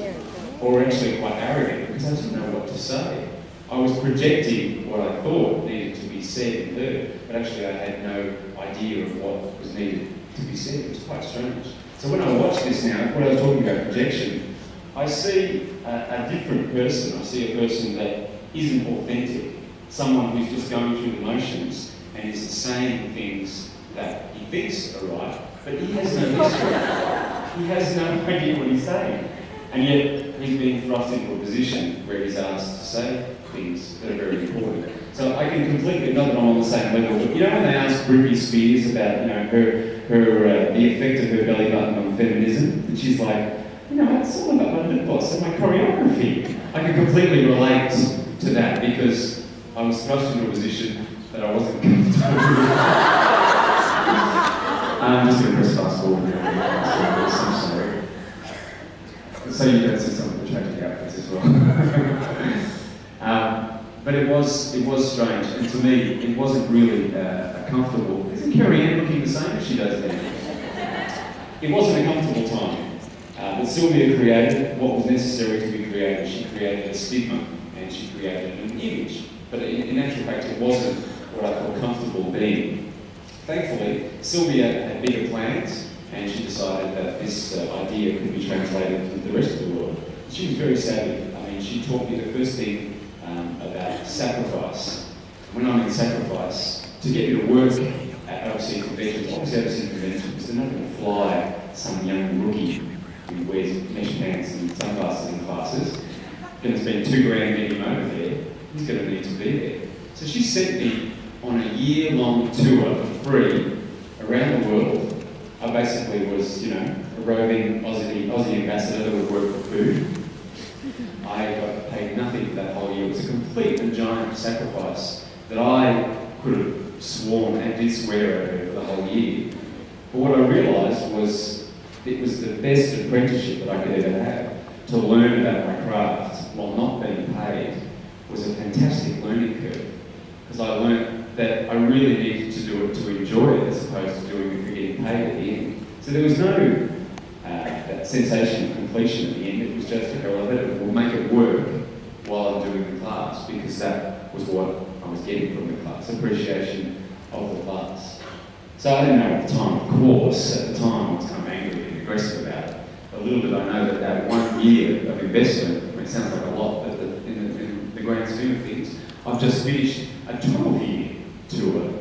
or actually quite arrogant because I didn't know what to say. I was projecting what I thought needed to be said and heard, but actually I had no idea of what was needed to be said. It was quite strange. So when I watch this now, when I was talking about projection, I see a different person. I see a person that isn't authentic, someone who's just going through the motions and is saying things that he thinks are right, but he has no history. He has no idea what he's saying. And yet he's being thrust into a position where he's asked to say things that are very important. So I can completely, not that I'm on the same level, but when they ask Britney Spears about, the effect of her belly button on feminism, and she's like, it's all about my lip gloss and my choreography. I can completely relate to that because I was thrust into a position that I wasn't comfortable with. I'm just going to press fast forward now. I'm sorry. So you don't see some of the tragic outfits as well. But it was strange, and to me, it wasn't really comfortable. Isn't Carrie Ann looking the same as she does now? It wasn't a comfortable time. But Sylvia created what was necessary to be created. She created a stigma, and she created an image. But in actual fact, it wasn't what I felt comfortable being thankfully, Sylvia had bigger plans, and she decided that this idea could be translated to the rest of the world. She was very savvy. I mean, she taught me the first thing about sacrifice. When I'm in sacrifice, to get me to work at overseas conventions, overseas conventions, because they're not going to fly some young rookie who wears mesh pants and sunglasses in classes, going to spend $2 grand getting him over there. He's going to need to be there. So she sent me on a year-long tour for free around the world. I basically was, you know, a roving Aussie ambassador that would work for food. I got paid nothing for that whole year. It was a complete and giant sacrifice that I could have sworn and did swear over for the whole year. But what I realised was it was the best apprenticeship that I could ever have. To learn about my craft while not being paid was a fantastic learning curve. Because I learned that I really needed to do it to enjoy it as opposed to doing it for getting paid at the end. So there was no that sensation of completion at the end. It was just to go, we'll make it work while I'm doing the class, because that was what I was getting from the class, appreciation of the class. So I didn't know at the time, of course, at the time I was kind of angry and aggressive about it. A little bit I know that 1 year of investment, I mean, it sounds like a lot, but in the grand scheme of things, I've just finished a 12-year tour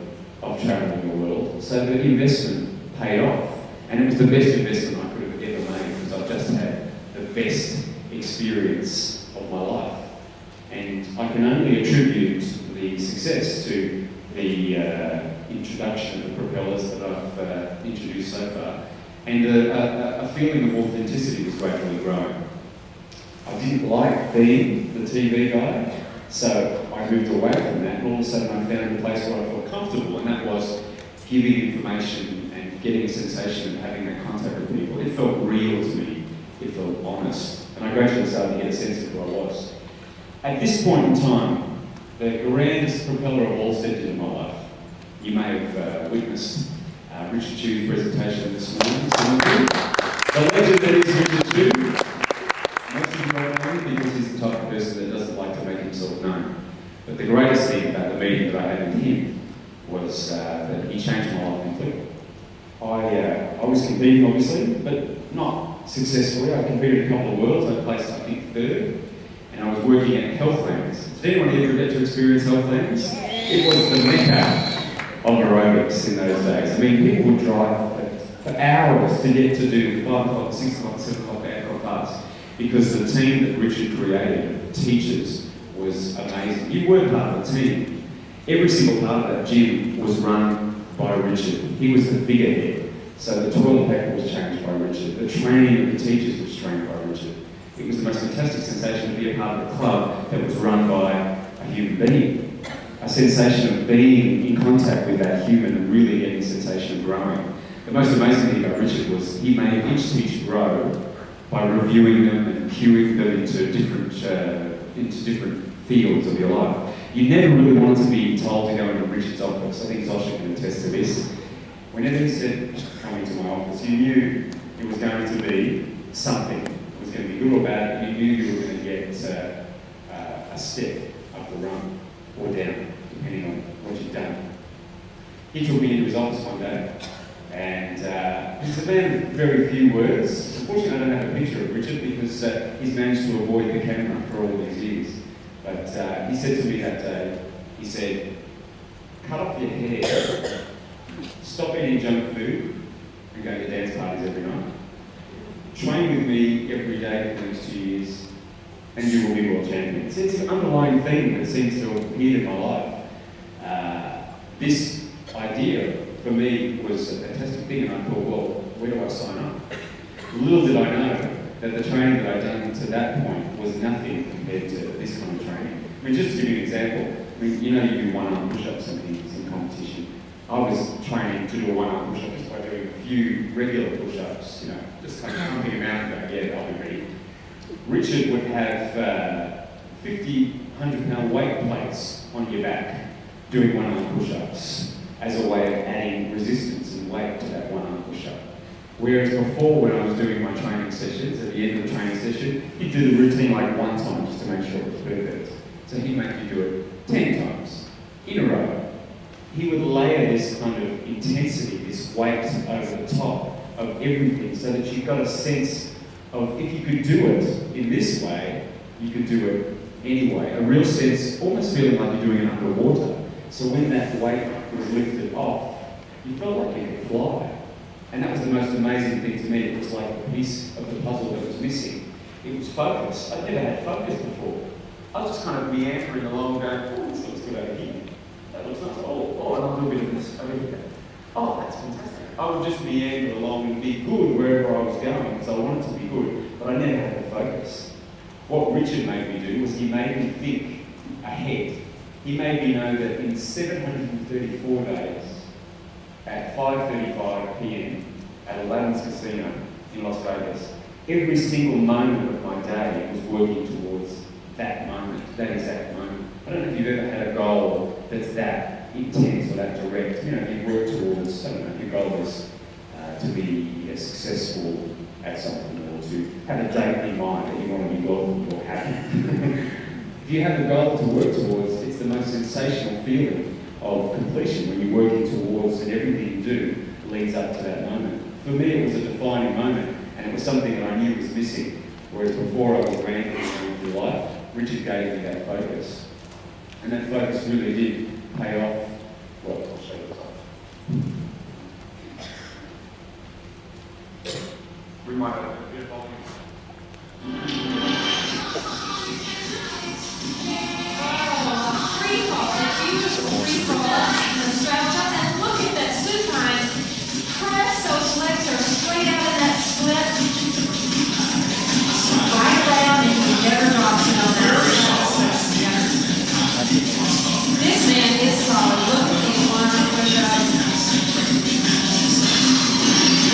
of travelling the world, so the investment paid off. And it was the best investment I could have ever made, because I've just had the best experience of my life. And I can only attribute the success to the introduction of the propellers that I've introduced so far. And a feeling of authenticity was gradually growing. I didn't like being the TV guy, so I moved away from that, and all of a sudden I found a place where I felt comfortable, and that was giving information and getting a sensation of having that contact with people. It felt real to me, it felt honest, and I gradually started to get a sense of who I was. At this point in time, the grandest propeller of all stepped into my life. You may have witnessed Richard Chew's presentation this morning. The legend that is Richard Chew. Most of you won't know him because he's the type of person that doesn't like to make himself known. But the greatest thing about the meeting that I had with him was that he changed my life completely. I was competing, obviously, but not successfully. I competed in a couple of worlds. I placed, I think, 3rd. And I was working at Healthlands. Did anyone ever get to experience Healthlands? It was the mecca of aerobics in those days. I mean, people would drive for hours to get to do 5 o'clock, 6 o'clock, 7 o'clock, 8 o'clock class, because the team that Richard created, teachers, was amazing. You were part of the team. Every single part of that gym was run by Richard. He was the figurehead. So the toilet paper was changed by Richard. The training of the teachers was trained by Richard. It was the most fantastic sensation to be a part of a club that was run by a human being. A sensation of being in contact with that human and really getting a sensation of growing. The most amazing thing about Richard was he made each teacher grow by reviewing them and cueing them into different fields of your life. You never really wanted to be told to go into Richard's office. I think Zosha can attest to this. Whenever he said, come into my office, you knew it was going to be something. It was going to be good or bad, but you knew you were going to get a step up the run or down, depending on what you'd done. He took me into his office one day, and he's a man of very few words. Unfortunately, I don't have a picture of Richard because he's managed to avoid the camera for all these years. But he said to me that day, he said, cut off your hair, stop eating junk food, and go to dance parties every night. Train with me every day for the next 2 years, and you will be world champion. It's an underlying thing that seems to appear in my life. This idea, for me, was a fantastic thing, and I thought, well, where do I sign up? Little did I know that the training that I'd done to that point was nothing compared to this kind of training. I mean, just to give you an example, I mean, you know you do one-arm push-ups and things in competition. I was training to do a one-arm push-up just by doing a few regular push-ups, you know, just kind of pumping them out and going, yeah, I'll be ready. Richard would have 50, 100-pound weight plates on your back doing one-arm push-ups as a way of adding resistance and weight to that one-arm push-up. Whereas before, when I was doing my training sessions, at the end of the training session, he'd do the routine like 1 time just to make sure it was perfect. So he'd make you do it 10 times in a row. he would layer this kind of intensity, this weight over the top of everything, so that you got a sense of if you could do it in this way, you could do it anyway. A real sense, almost feeling like you're doing it underwater. So when that weight was lifted off, you felt like you could fly. And that was the most amazing thing to me. It was like a piece of the puzzle that was missing. It was focus. I'd never had focus before. I was just kind of meandering along going, oh, this looks good over here. That looks nice. Oh, and I'll do a bit of this over here. Oh, that's fantastic. I would just meander along and be good wherever I was going because I wanted to be good, but I never had the focus. What Richard made me do was he made me think ahead. He made me know that in 734 days, at 5:35 p.m. at Aladdin's Casino in Las Vegas, every single moment of my day was working towards that moment, that exact moment. I don't know if you've ever had a goal that's that intense or that direct. You know, if you work towards, I don't know, if your goal is to be successful at something or to have a date in mind that you want to be wealthy or happy. If you have a goal to work towards, it's the most sensational feeling of completion when you're working towards and everything you do leads up to that moment. For me, it was a defining moment, and it was something that I knew was missing. Whereas before I was rambling through life, Richard gave me that focus. And that focus really did pay off. Well, I'll show you this. We might have a bit of volume. Free fall, that beautiful free fall nostalgia, and look at that supine press. Those legs are straight out of that split. Right down, and he never drops it on that. This man is solid. Look at these arms push-ups.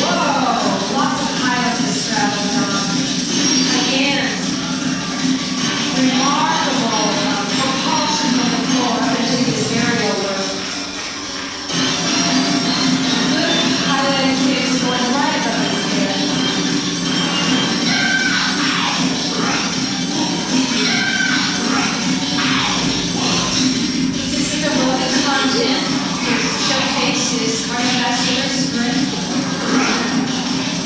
Whoa, lots of high-up to straddle on. Again, remarkable propulsion from the floor up into this aerial work. Good high-leg kicks going right above his head. This is aerobic content to showcase his cardiovascular strength.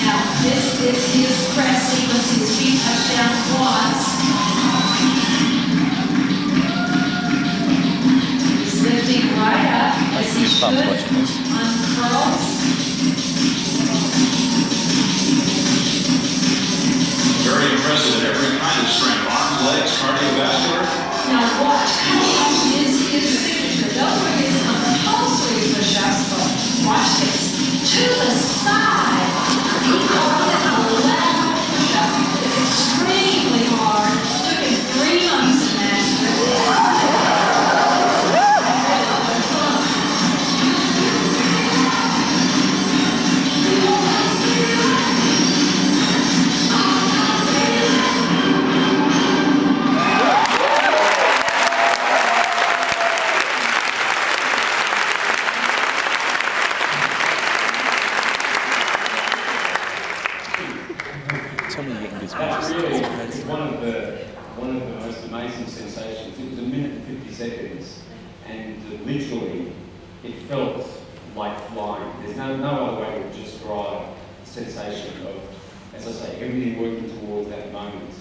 Now, this is his press sequence, his feet touch down quads. He's lifting right up as he should uncurls. Very impressive at every kind of strength. Arms, legs, cardiovascular. Now watch, how is his signature? Those are his compulsory push-ups, but watch this. To the side. He calls it a lateral push-up. It's extremely hard. Took him 3 months to master it. That really is one of the most amazing sensations. It was 1 minute and 50 seconds, and literally it felt like flying. There's no other way to describe the sensation of, as I say, everything working towards that moment.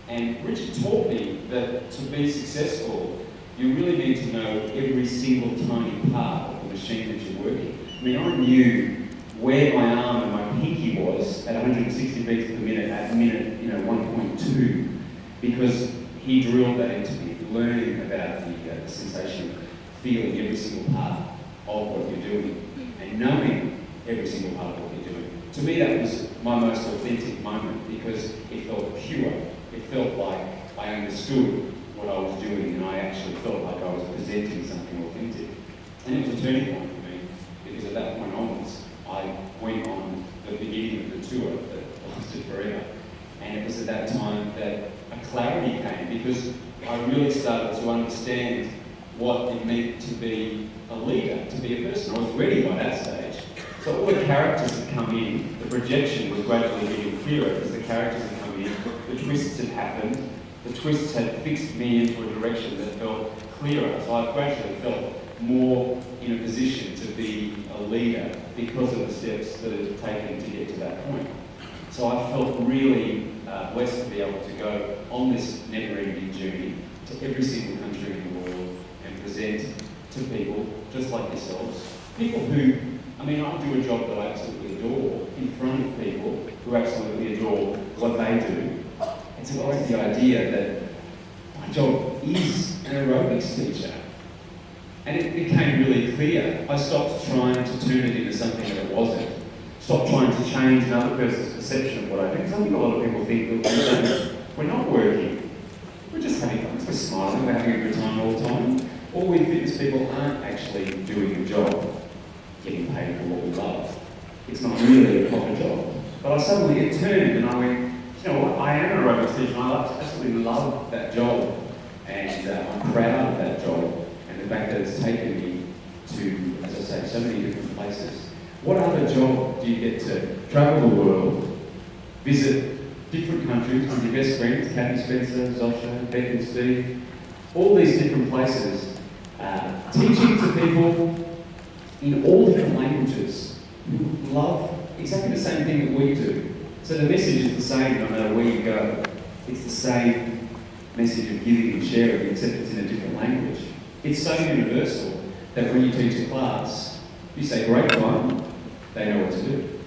And Richard taught me that to be successful, you really need to know every single tiny part of the machine that you're working. I mean, I knew where my arm and my pinky was at 160 beats per minute at minute 1.2, because he drilled that into me, learning about the sensation of feeling every single part of what you're doing and knowing every single part of what you're doing. To me, that was my most authentic moment because it felt pure. It felt like I understood what I was doing and I actually felt like I was presenting something authentic. And it was a turning point for me because at that point onwards, I went on the beginning of the tour that lasted forever. And it was at that time that a clarity came because I really started to understand what it meant to be a leader, to be a person. I was ready by that stage. So all the characters had come in, the projection was gradually getting clearer as the characters had come in, the twists had happened, the twists had fixed me into a direction that felt clearer. So I gradually felt more in a position to be a leader because of the steps that are taken to get to that point. So I felt really blessed to be able to go on this never-ending journey to every single country in the world and present to people just like yourselves. People who, I mean, I do a job that I absolutely adore in front of people who absolutely adore what they do. And so always the idea that my job is an aerobics teacher. And it became really clear. I stopped trying to turn it into something that it wasn't. Stopped trying to change another person's perception of what I do. Because I think a lot of people think that we're not working. We're just having fun. We're smiling. We're having a good time all the time. All we fitness people aren't actually doing a job, getting paid for what we love. It's not really a proper job. But I suddenly it turned and I went, you know what, I am an aerobics teacher and I absolutely love that job. And I'm proud of that job and the fact that it's taken me to, as I say, so many different places. What other job do you get to travel the world, visit different countries with your best friends, Kathy Spencer, Zosha, Beck and Steve, all these different places, teaching to people in all different languages who love exactly the same thing that we do. So the message is the same no matter where you go. It's the same message of giving and sharing, except it's in a different language. It's so universal that when you teach a class, you say grapevine, they know what to do.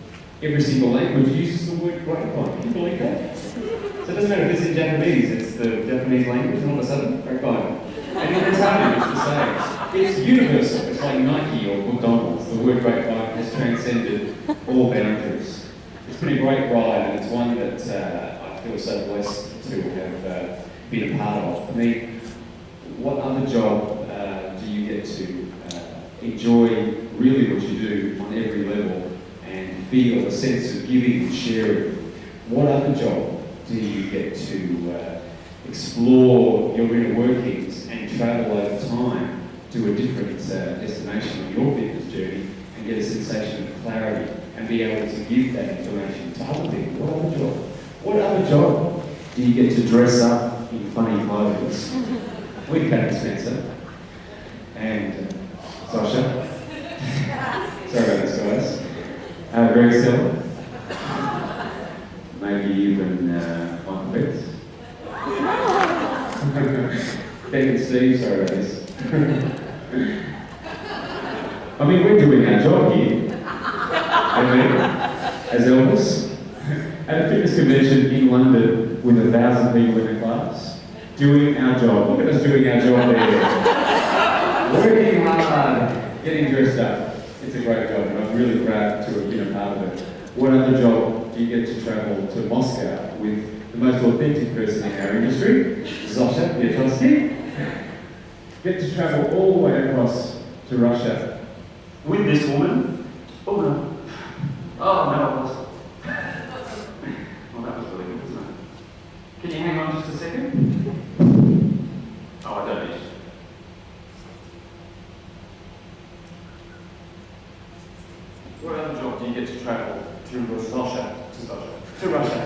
Every single language uses the word grapevine. Can you believe that? So it doesn't matter if it's in Japanese, it's the Japanese language, and all of a sudden, grapevine. And in Italian, it's the same. It's universal. It's like Nike or McDonald's. The word grapevine has transcended all boundaries. It's been a great ride, and it's one that I feel so blessed to have been a part of. I mean, what other job do you get to enjoy really what you do on every level and feel a sense of giving and sharing? What other job do you get to explore your inner workings and travel over time to a different destination on your fitness journey and get a sensation of clarity and be able to give that information to other people? What other job? What other job do you get to dress up in funny clothes with Kathy Spencer and Sasha? Sorry about this, guys. Greg Sell. Maybe even Michael Betts. Beck and Steve, sorry about this. I mean, we're doing our job here. As Elvis. At a fitness convention in London with 1,000 people in a class. Doing our job. Look at us doing our job there. Working hard, getting dressed up. It's a great job and I'm really proud to have been a part of it. What other job do you get to travel to Moscow with the most authentic person in our industry, Zosha Piotrowski? Get to travel all the way across to Russia with this woman. Oh no. Oh no, it wasn't. Well, that was really good, wasn't it? Can you hang on just a second? Oh, I don't need. What other job do you get to travel to Russia? To Russia.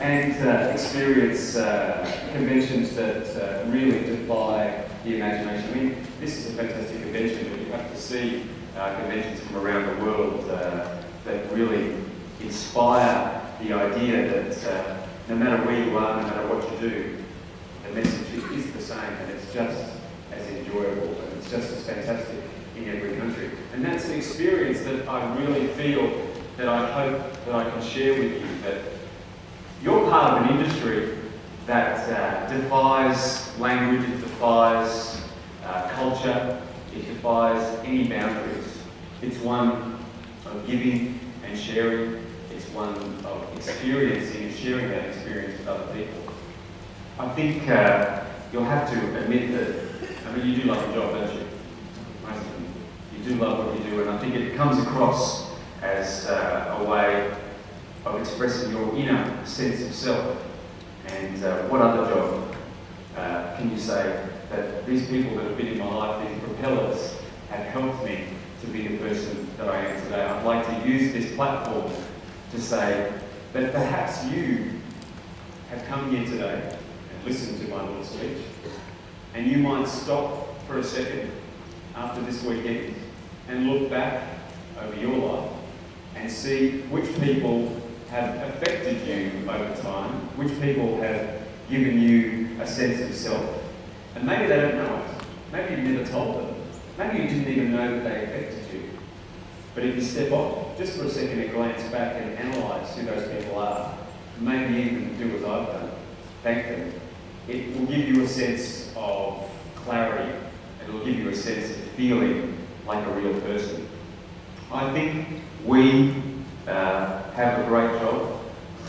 And experience conventions that really defy the imagination. I mean, this is a fantastic convention, but you have to see conventions from around the world that really inspire the idea that no matter where you are, no matter what you do, the message is the same, and it's just as enjoyable, and it's just as fantastic in every country. And that's an experience that I really feel that I hope that I can share with you, that you're part of an industry that defies language, it defies culture, it defies any boundaries. It's one of giving and sharing, it's one of experiencing and sharing that experience with other people. I think you'll have to admit that, I mean, you do love your job, don't you? Most of you. You do love what you do, and I think it comes across as a way of expressing your inner sense of self. And what other job can you say that these people that have been in my life, these propellers, have helped me to be the person that I am today? I'd like to use this platform to say that perhaps you have come here today and listened to my little speech, and you might stop for a second after this weekend and look back over your life and see which people have affected you over time, which people have given you a sense of self. And maybe they don't know it. Maybe you never told them. Maybe you didn't even know that they affected you. But if you step off just for a second and glance back and analyse who those people are, maybe even do as I've done, thank them, it will give you a sense of clarity. It will give you a sense of feeling like a real person. I think we have a great job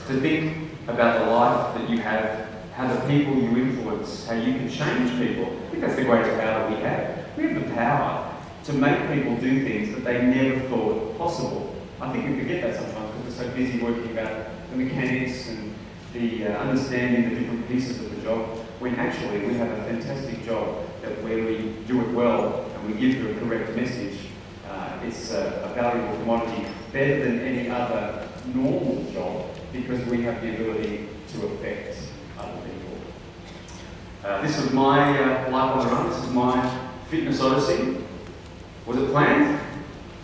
to think about the life that you have, how the people you influence, how you can change people. I think that's the greatest power we have. We have the power to make people do things that they never thought possible. I think we forget that sometimes because we're so busy working about the mechanics and the understanding the different pieces of the job, when actually we have a fantastic job that where we do it well and we give you a correct message, it's a valuable commodity, better than any other normal job, because we have the ability to affect other people. This was my life on the run. This is my fitness odyssey. Was it planned?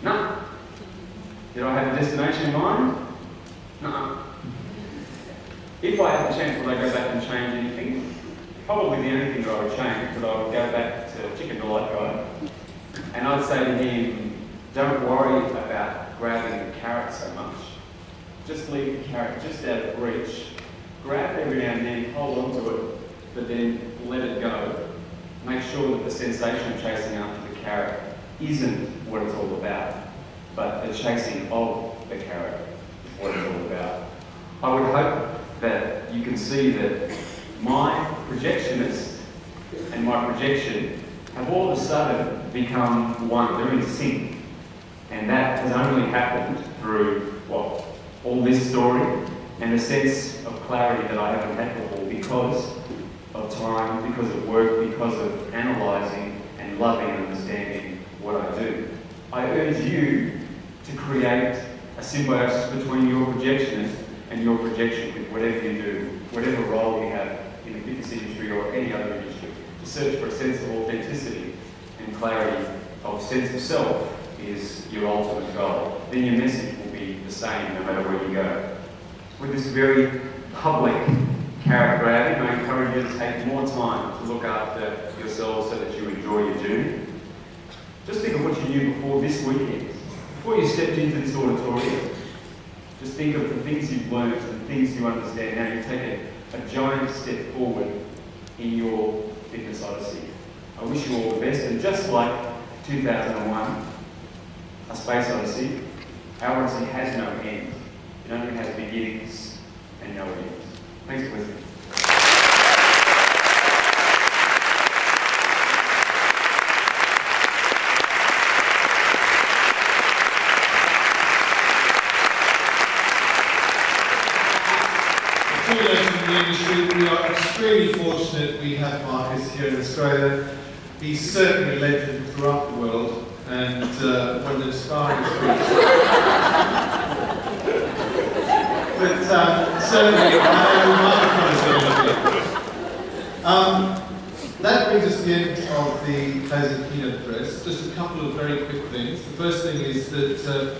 No. Did I have a destination in mind? No. If I had the chance, would I go back and change anything? Probably the only thing that I would change, but I would go back to Chicken Delight Guy, and I'd say to him, don't worry about grabbing the carrot so much. Just leave the carrot just out of reach. Grab every now and then, hold on to it, but then let it go. Make sure that the sensation of chasing after the carrot isn't what it's all about, but the chasing of the carrot is what it's all about. I would hope that you can see that my projectionist and my projection have all of a sudden become one. They're in sync. And that has only happened through, well, all this story and a sense of clarity that I haven't had before because of time, because of work, because of analysing and loving and understanding what I do. I urge you to create a symbiosis between your projectionist and your projection with whatever you do, whatever role you have in the fitness industry or any other industry, to search for a sense of authenticity and clarity of sense of self is your ultimate goal. Then your message will be the same no matter where you go. With this very public carrot grabbing, I encourage you to take more time to look after yourselves so that you enjoy your journey. Just think of what you knew before this weekend. Before you stepped into this auditorium, just think of the things you've learned and the things you understand. Now you take a giant step forward in your fitness odyssey. I wish you all the best, and just like 2001, A Space Odyssey, our odyssey has no end. It only has beginnings and no ends. Thanks for listening. In the industry, we are extremely fortunate we have Marcus here in Australia. He's certainly a legend throughout the world, and one of the inspiring speakers. But certainly, that brings us to the end of the closing keynote address. Just a couple of very quick things. The first thing is that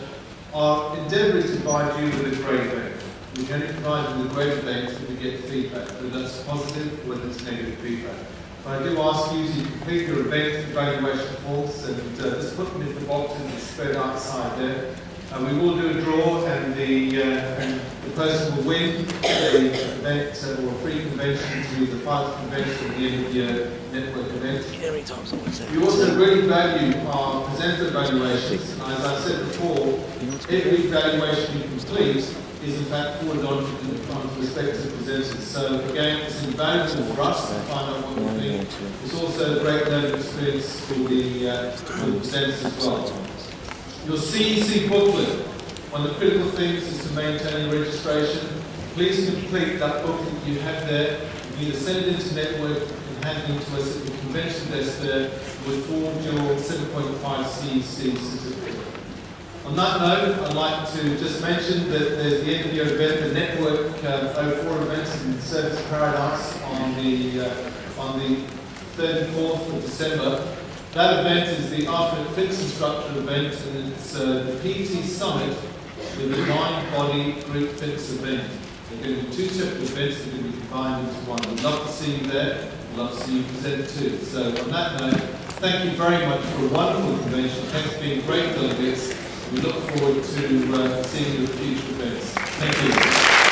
our endeavour is to provide you with a great event. We can only provide you with a great event if we get feedback, whether that's positive or whether it's negative feedback. But I do ask you to complete your event evaluation forms and just put them into the boxes and spread outside there. We will do a draw, and the person will win an event or a free convention to the pilot convention at the end of the network event. We also really value our presenter evaluations. And as I said before, every evaluation you complete is in fact forwarded on to the respective presenters. So again, it's invaluable for us to find out what we think. It's also a great learning experience for the presenters as well. Your CEC booklet, one of the critical things is to maintain registration. Please complete that booklet that you have there. You can either send it into network and hand it to us at the convention desk there with forward your 7.5 CEC certificate. On that note, I'd like to just mention that there's the end of year event, the Network 04 events in Service Paradise on the 34th of December. That event is the Ultimate Fitness Instructor event, and it's the PT Summit with a mind-body group fitness event. They're going to be two separate events that are going to be combined into one. We'd love to see you there. We'd love to see you present too. So on that note, thank you very much for a wonderful convention. Thanks for being great delegates. We look forward to seeing you at future events. Thank you.